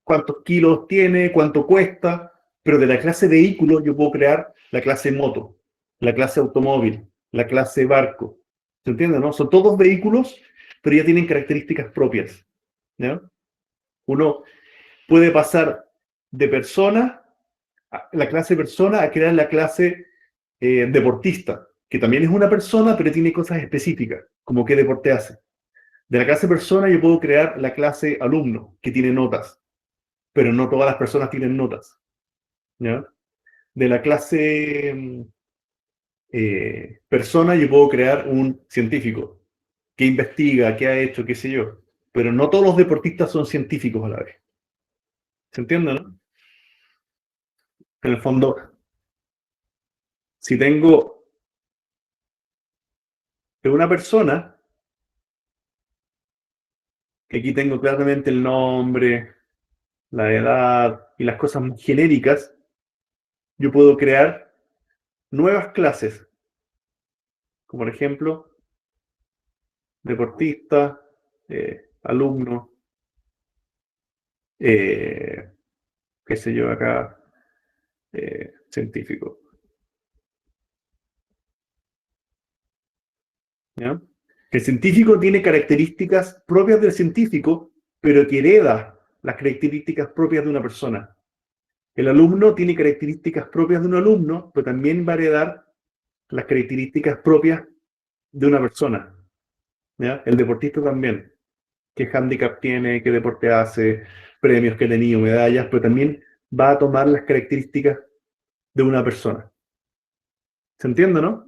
cuántos kilos tiene, cuánto cuesta, pero de la clase vehículo yo puedo crear la clase moto, la clase automóvil, la clase barco. ¿Se entiende, no? Son todos vehículos, pero ya tienen características propias. ¿Ya? Uno puede pasar de persona, la clase persona, a crear la clase deportista, que también es una persona, pero tiene cosas específicas, como qué deporte hace. De la clase persona yo puedo crear la clase alumno, que tiene notas, pero no todas las personas tienen notas. ¿Ya? De la clase persona yo puedo crear un científico, que investiga, que ha hecho, qué sé yo, pero no todos los deportistas son científicos a la vez. ¿Se entiende, no? En el fondo, si tengo una persona, que aquí tengo claramente el nombre, la edad y las cosas más genéricas, yo puedo crear nuevas clases, como por ejemplo, deportista, alumno, qué sé yo acá, científico. ¿Ya? El científico tiene características propias del científico, pero que hereda las características propias de una persona. El alumno tiene características propias de un alumno, pero también va a heredar las características propias de una persona. ¿Ya? El deportista también. Qué handicap tiene, qué deporte hace, premios que ha tenido, medallas, pero también va a tomar las características de una persona. ¿Se entiende, no?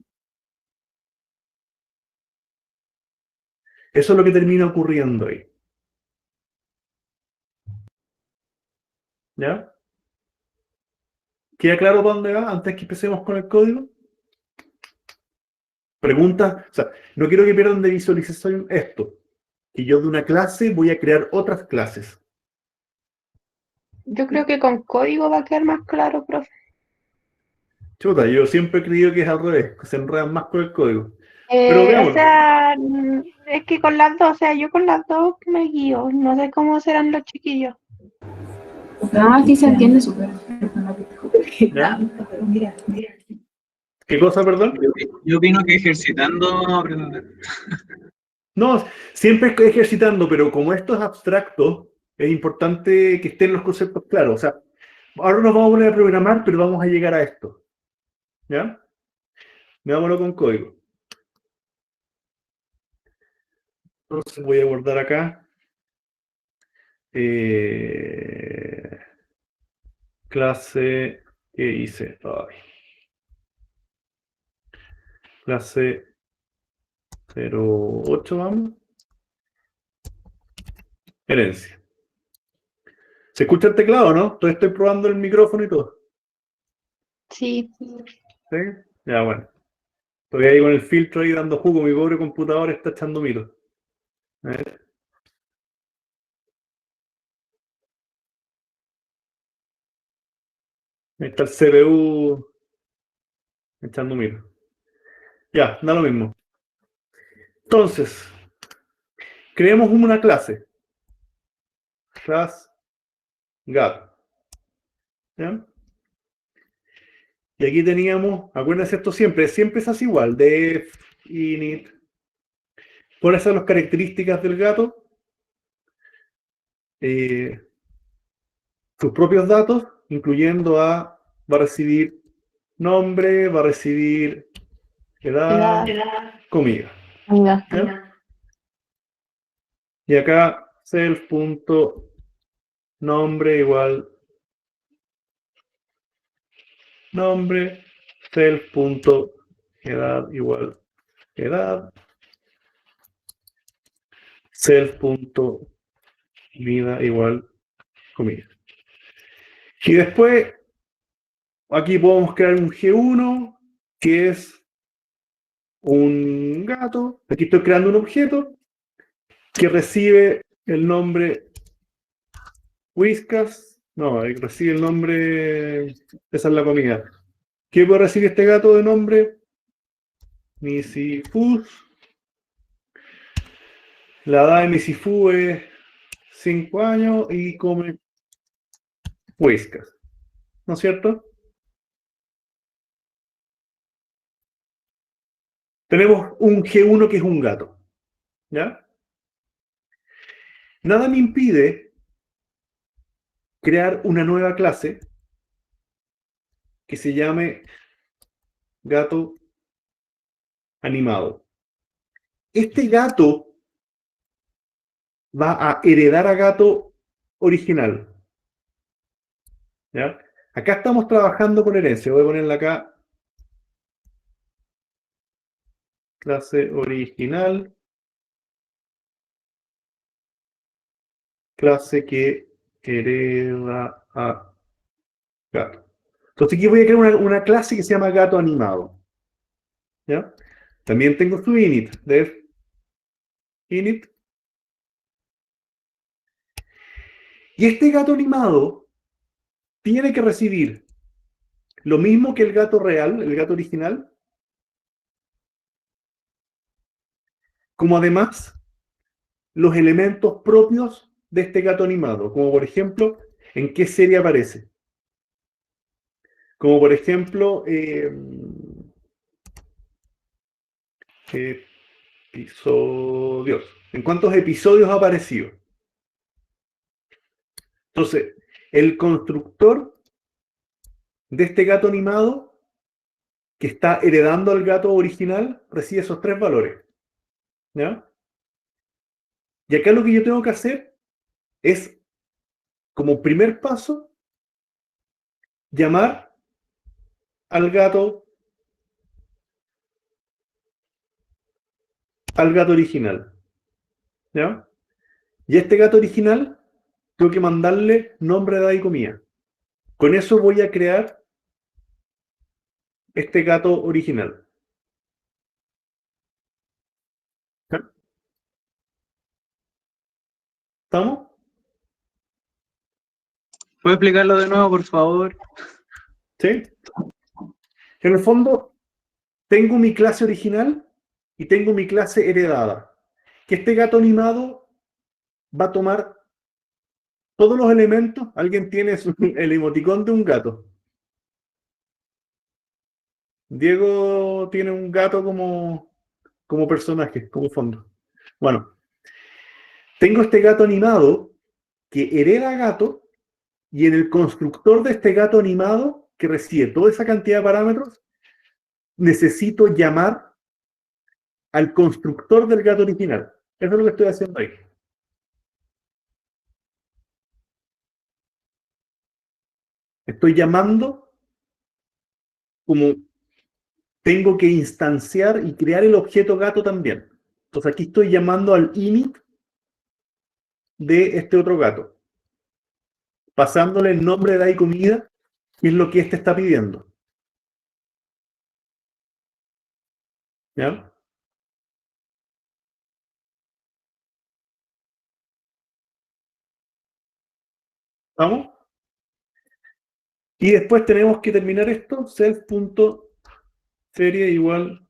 Eso es lo que termina ocurriendo ahí. ¿Ya? ¿Queda claro para dónde va antes que empecemos con el código? Preguntas, o sea, no quiero que pierdan de visualización esto, que yo de una clase voy a crear otras clases.
Yo creo que con código va a quedar más claro, profe.
Chuta, yo siempre he creído que es al revés, que se enredan más con el código. Pero veámoslo.
Es que con las dos, o sea, yo con las dos me guío. No sé cómo serán los chiquillos.
No, aquí se entiende súper.
¿Ya? ¿Qué cosa, perdón?
Yo opino que ejercitando aprender.
No, siempre ejercitando, pero como esto es abstracto, es importante que estén los conceptos claros. O sea, ahora nos vamos a poner a programar, pero vamos a llegar a esto. ¿Ya? Veámoslo con código. Entonces voy a guardar acá. Clase que hice. Ay. Clase 08, vamos. Herencia. ¿Se escucha el teclado, no? Todavía estoy probando el micrófono y todo.
Sí.
¿Sí? Ya, bueno. Estoy ahí con el filtro ahí dando jugo. Mi pobre computador está echando milo. A ver. Ahí está el CPU echando milo. Ya, da lo mismo. Entonces, creemos una clase. Class GAT. ¿Ya? Y aquí teníamos, acuérdense esto siempre es así igual, def, init. ¿Cuáles son las características del gato? Sus propios datos, incluyendo va a recibir nombre, va a recibir edad, comida.
Amiga.
¿Ya? Y acá self.nombre igual nombre, self.edad igual edad, self.comida igual comida. Y después, aquí podemos crear un G1, que es un gato. Aquí estoy creando un objeto que recibe el nombre Whiskas. No, recibe el nombre. Esa es la comida. ¿Qué puede recibir este gato de nombre? Misifus. La edad de Misifú es 5 años y come Whiskas. ¿No es cierto? Tenemos un G1 que es un gato. ¿Ya? Nada me impide crear una nueva clase que se llame gato animado. Este gato va a heredar a gato original. ¿Ya? Acá estamos trabajando con herencia. Voy a ponerle acá clase original, clase que hereda a gato. Entonces aquí voy a crear una clase que se llama gato animado. ¿Ya? También tengo su init, def init. Y este gato animado tiene que recibir lo mismo que el gato real, el gato original, como además los elementos propios de este gato animado, como por ejemplo, en qué serie aparece. Como por ejemplo, episodios. ¿En cuántos episodios ha aparecido? Entonces, el constructor de este gato animado que está heredando al gato original recibe esos 3 valores. ¿Ya? Y acá lo que yo tengo que hacer es, como primer paso, llamar al gato original. ¿Ya? Y a este gato original tengo que mandarle nombre, edad y comida. Con eso voy a crear este gato original. ¿Ya? ¿Estamos?
¿Puedes explicarlo de nuevo, por favor?
¿Sí? En el fondo, tengo mi clase original y tengo mi clase heredada. Que este gato animado va a tomar todos los elementos. Alguien tiene el emoticón de un gato. Diego tiene un gato como personaje, como fondo. Bueno, tengo este gato animado que hereda gato y en el constructor de este gato animado que recibe toda esa cantidad de parámetros, necesito llamar al constructor del gato original. Eso es lo que estoy haciendo ahí. Estoy llamando como tengo que instanciar y crear el objeto gato también. Entonces aquí estoy llamando al init de este otro gato, pasándole el nombre, edad y comida, que es lo que este está pidiendo. ¿Ya? ¿Vamos? Y después tenemos que terminar esto, self.serie igual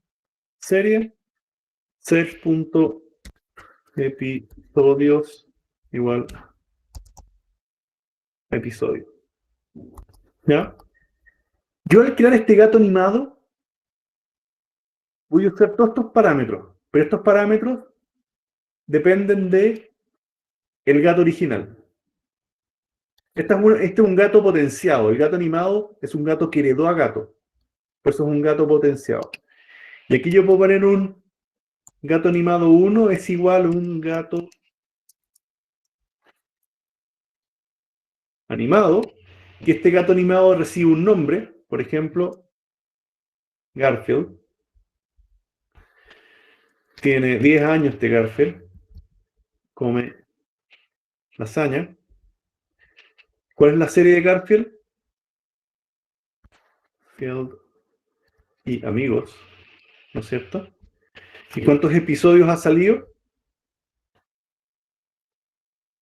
serie, self.episodios igual episodio. ¿Ya? Yo al crear este gato animado voy a usar todos estos parámetros, pero estos parámetros dependen de el gato original. Este es un gato potenciado. El gato animado es un gato que heredó a gato. Por eso es un gato potenciado. Y aquí yo puedo poner un gato animado 1 es igual a un gato animado. Y este gato animado recibe un nombre. Por ejemplo, Garfield. Tiene 10 años este Garfield. Come lasaña. ¿Cuál es la serie de Garfield? Field y amigos, ¿no es cierto? ¿Y cuántos episodios ha salido?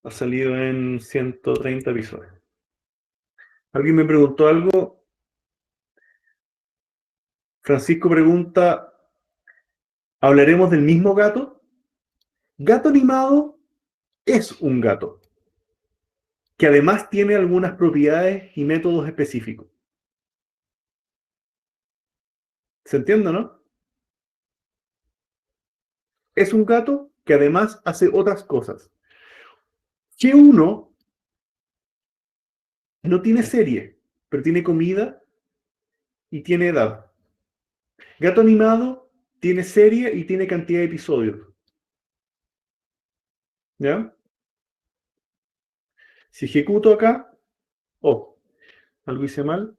Ha salido en 130 episodios. Alguien me preguntó algo. Francisco pregunta, ¿hablaremos del mismo gato? Gato animado es un gato, que además tiene algunas propiedades y métodos específicos. ¿Se entiende, no? Es un gato que además hace otras cosas. G1 no tiene serie, pero tiene comida y tiene edad. Gato animado tiene serie y tiene cantidad de episodios. ¿Ya? Si ejecuto acá, oh, algo hice mal.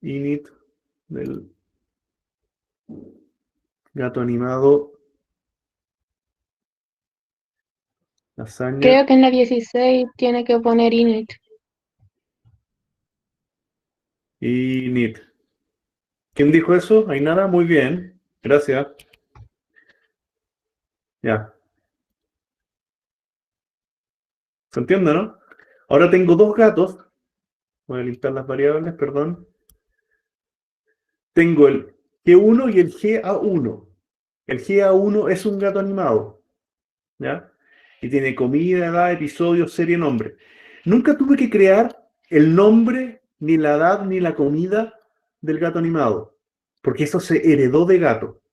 Init del gato animado. Lasaña.
Creo que en la 16 tiene que poner init.
Init. ¿Quién dijo eso? Ainara, muy bien. Gracias. Ya. ¿Se entiende, no? Ahora tengo dos gatos. Voy a limpiar las variables, perdón. Tengo el G1 y el GA1. El GA1 es un gato animado. ¿Ya? Y tiene comida, edad, episodio, serie, nombre. Nunca tuve que crear el nombre, ni la edad, ni la comida del gato animado. Porque eso se heredó de gato.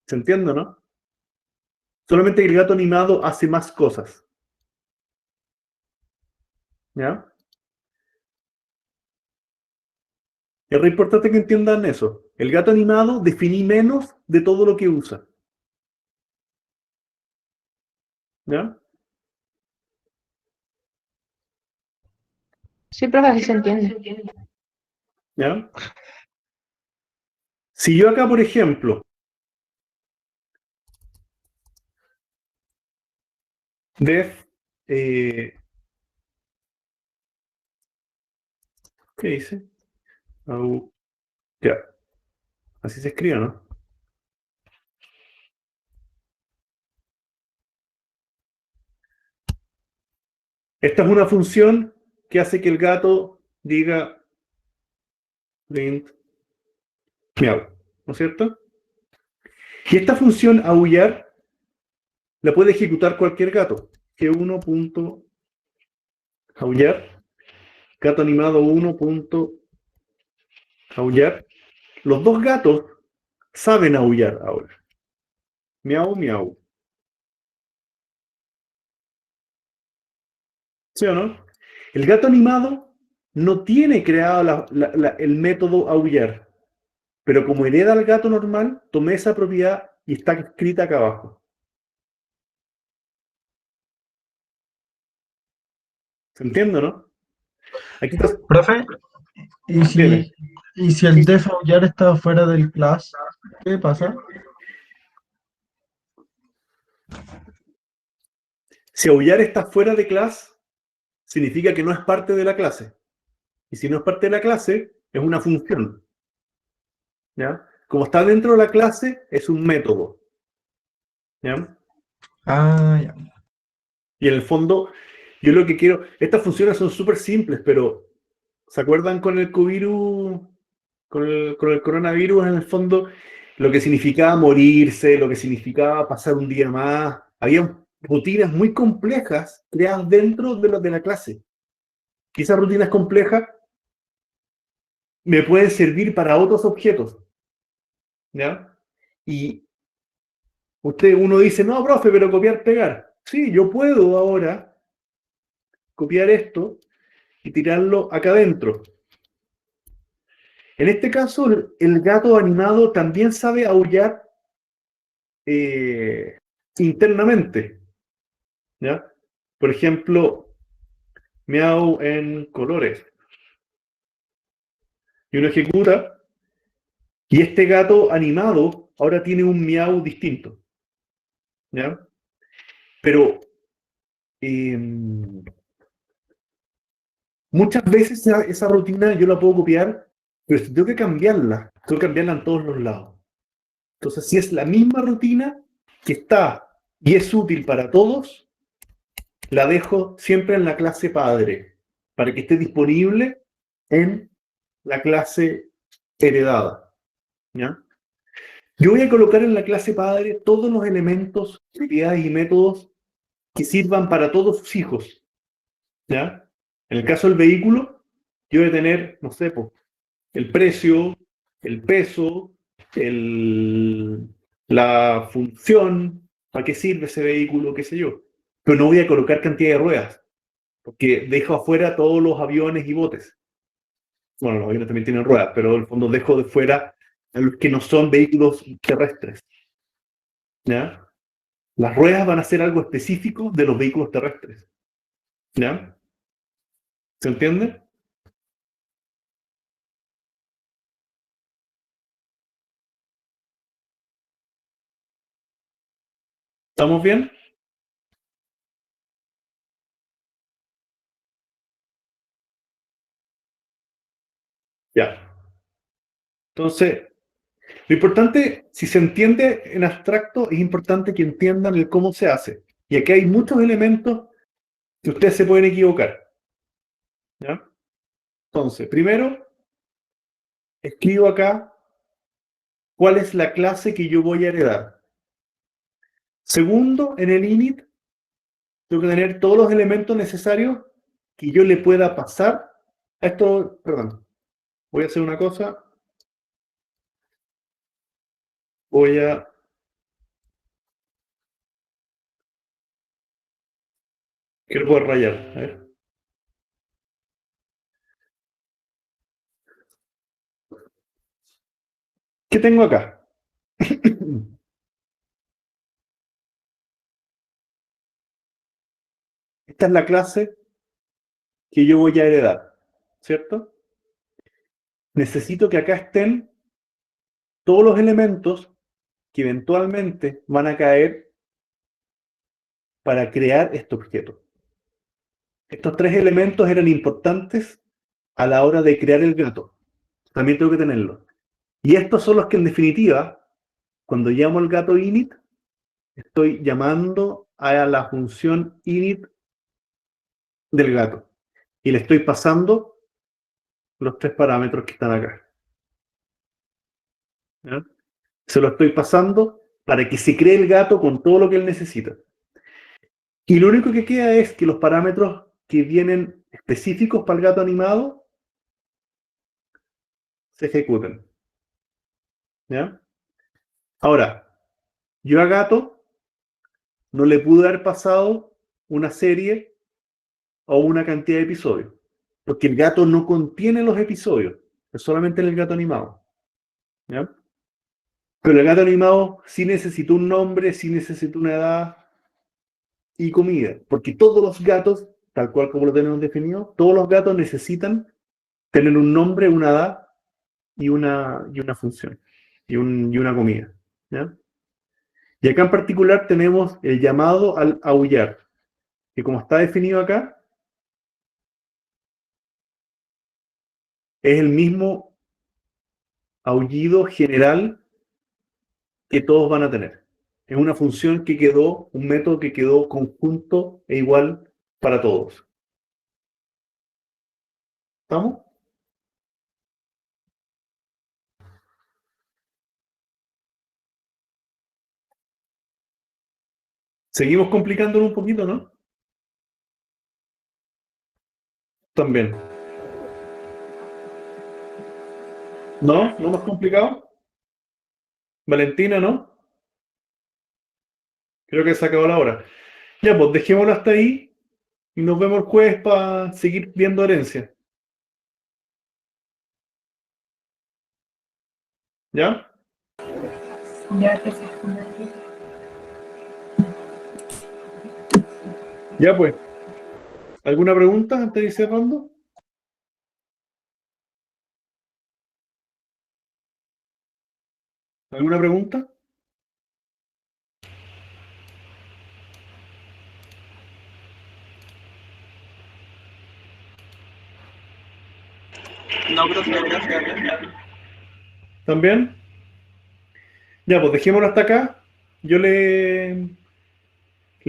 ¿Se entiende, no? Solamente que el gato animado hace más cosas. ¿Ya? Es re importante que entiendan eso. El gato animado definí menos de todo lo que usa. ¿Ya?
Sí, profe, así se entiende.
¿Ya? Si yo acá, por ejemplo, def, ¿qué dice? Ya, así se escribe, ¿no? Esta es una función que hace que el gato diga print miau, ¿no es cierto? Y esta función aullar la puede ejecutar cualquier gato. G1.aullar, gato animado 1.aullar. Los dos gatos saben aullar ahora. Miau, miau. ¿Sí o no? El gato animado no tiene creado el método aullar, pero como hereda al gato normal, tomé esa propiedad y está escrita acá abajo. ¿Se entiende, no? Aquí está.
Profe, ¿y
Dime.
si el def aullar está fuera del class, qué pasa?
Si aullar está fuera de clase, significa que no es parte de la clase. Y si no es parte de la clase, es una función. ¿Ya? Como está dentro de la clase, es un método. ¿Ya?
Ah, ya.
Y en el fondo, yo lo que quiero... Estas funciones son súper simples, pero ¿se acuerdan con el covirus, con el coronavirus, en el fondo, lo que significaba morirse, lo que significaba pasar un día más? Había rutinas muy complejas creadas dentro de la clase. Y esas rutinas complejas me pueden servir para otros objetos. ¿Ya? Y uno dice, no, profe, pero copiar, pegar. Sí, yo puedo ahora copiar esto y tirarlo acá adentro. En este caso, el gato animado también sabe aullar internamente. ¿Ya? Por ejemplo, miau en colores. Y uno ejecuta, y este gato animado ahora tiene un miau distinto. ¿Ya? Pero muchas veces esa rutina yo la puedo copiar Pero si tengo que cambiarla en todos los lados. Entonces, si es la misma rutina que está y es útil para todos, la dejo siempre en la clase padre, para que esté disponible en la clase heredada. ¿Ya? Yo voy a colocar en la clase padre todos los elementos, propiedades y métodos que sirvan para todos sus hijos. ¿Ya? En el caso del vehículo, yo voy a tener, no sé, pues, el precio, el peso, la función, para qué sirve ese vehículo, qué sé yo. Pero no voy a colocar cantidad de ruedas, porque dejo afuera todos los aviones y botes. Bueno, los aviones también tienen ruedas, pero en el fondo dejo de fuera a los que no son vehículos terrestres. ¿Ya? Las ruedas van a ser algo específico de los vehículos terrestres. ¿Ya? ¿Se entiende? ¿Estamos bien? Ya. Entonces, lo importante, si se entiende en abstracto, es importante que entiendan el cómo se hace. Y aquí hay muchos elementos que ustedes se pueden equivocar. ¿Ya? Entonces, primero, escribo acá cuál es la clase que yo voy a heredar. Segundo, en el init, tengo que tener todos los elementos necesarios que yo le pueda pasar a esto. Perdón, voy a hacer una cosa. Voy a... ¿Qué lo puedo rayar? A ver. ¿Qué tengo acá? Esta es la clase que yo voy a heredar, ¿cierto? Necesito que acá estén todos los elementos que eventualmente van a caer para crear este objeto. Estos tres elementos eran importantes a la hora de crear el gato. También tengo que tenerlos. Y estos son los que en definitiva, cuando llamo al gato init, estoy llamando a la función init del gato. Y le estoy pasando los tres parámetros que están acá. ¿Ya? Se lo estoy pasando para que se cree el gato con todo lo que él necesita. Y lo único que queda es que los parámetros que vienen específicos para el gato animado se ejecuten. ¿Ya? Ahora, yo a gato no le pude haber pasado una serie o una cantidad de episodios, porque el gato no contiene los episodios, es solamente en el gato animado. ¿Ya? Pero el gato animado sí necesita un nombre, sí necesita una edad y comida, porque todos los gatos, tal cual como lo tenemos definido, todos los gatos necesitan tener un nombre, una edad y una función, y una comida. ¿Ya? Y acá en particular tenemos el llamado al aullar, que como está definido acá, es el mismo aullido general que todos van a tener. Es una función que quedó, un método que quedó conjunto e igual para todos. ¿Estamos? Seguimos complicándolo un poquito, ¿no? También. ¿No? ¿No más complicado? Valentina, ¿no? Creo que se acabó la hora. Ya, pues dejémoslo hasta ahí y nos vemos el jueves para seguir viendo herencia. ¿Ya?
Ya, gracias.
Ya, pues. ¿Alguna pregunta antes de ir cerrando? ¿Alguna pregunta?
No, profe, gracias.
¿También? Ya, pues dejémoslo hasta acá. Yo les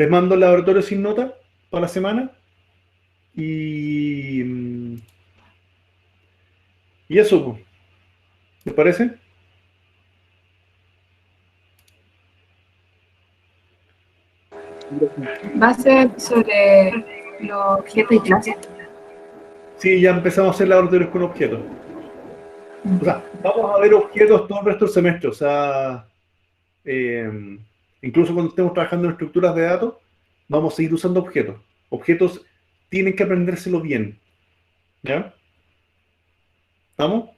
mando el laboratorio sin nota para la semana. Y, y eso, pues. ¿Les parece?
Va a ser sobre los objetos y clases.
Sí, ya empezamos a hacer laboratorios con objetos. O sea, vamos a ver objetos todo el resto del semestre. O sea, incluso cuando estemos trabajando en estructuras de datos, vamos a seguir usando objetos. Objetos tienen que aprendérselo bien. ¿Ya? ¿Estamos?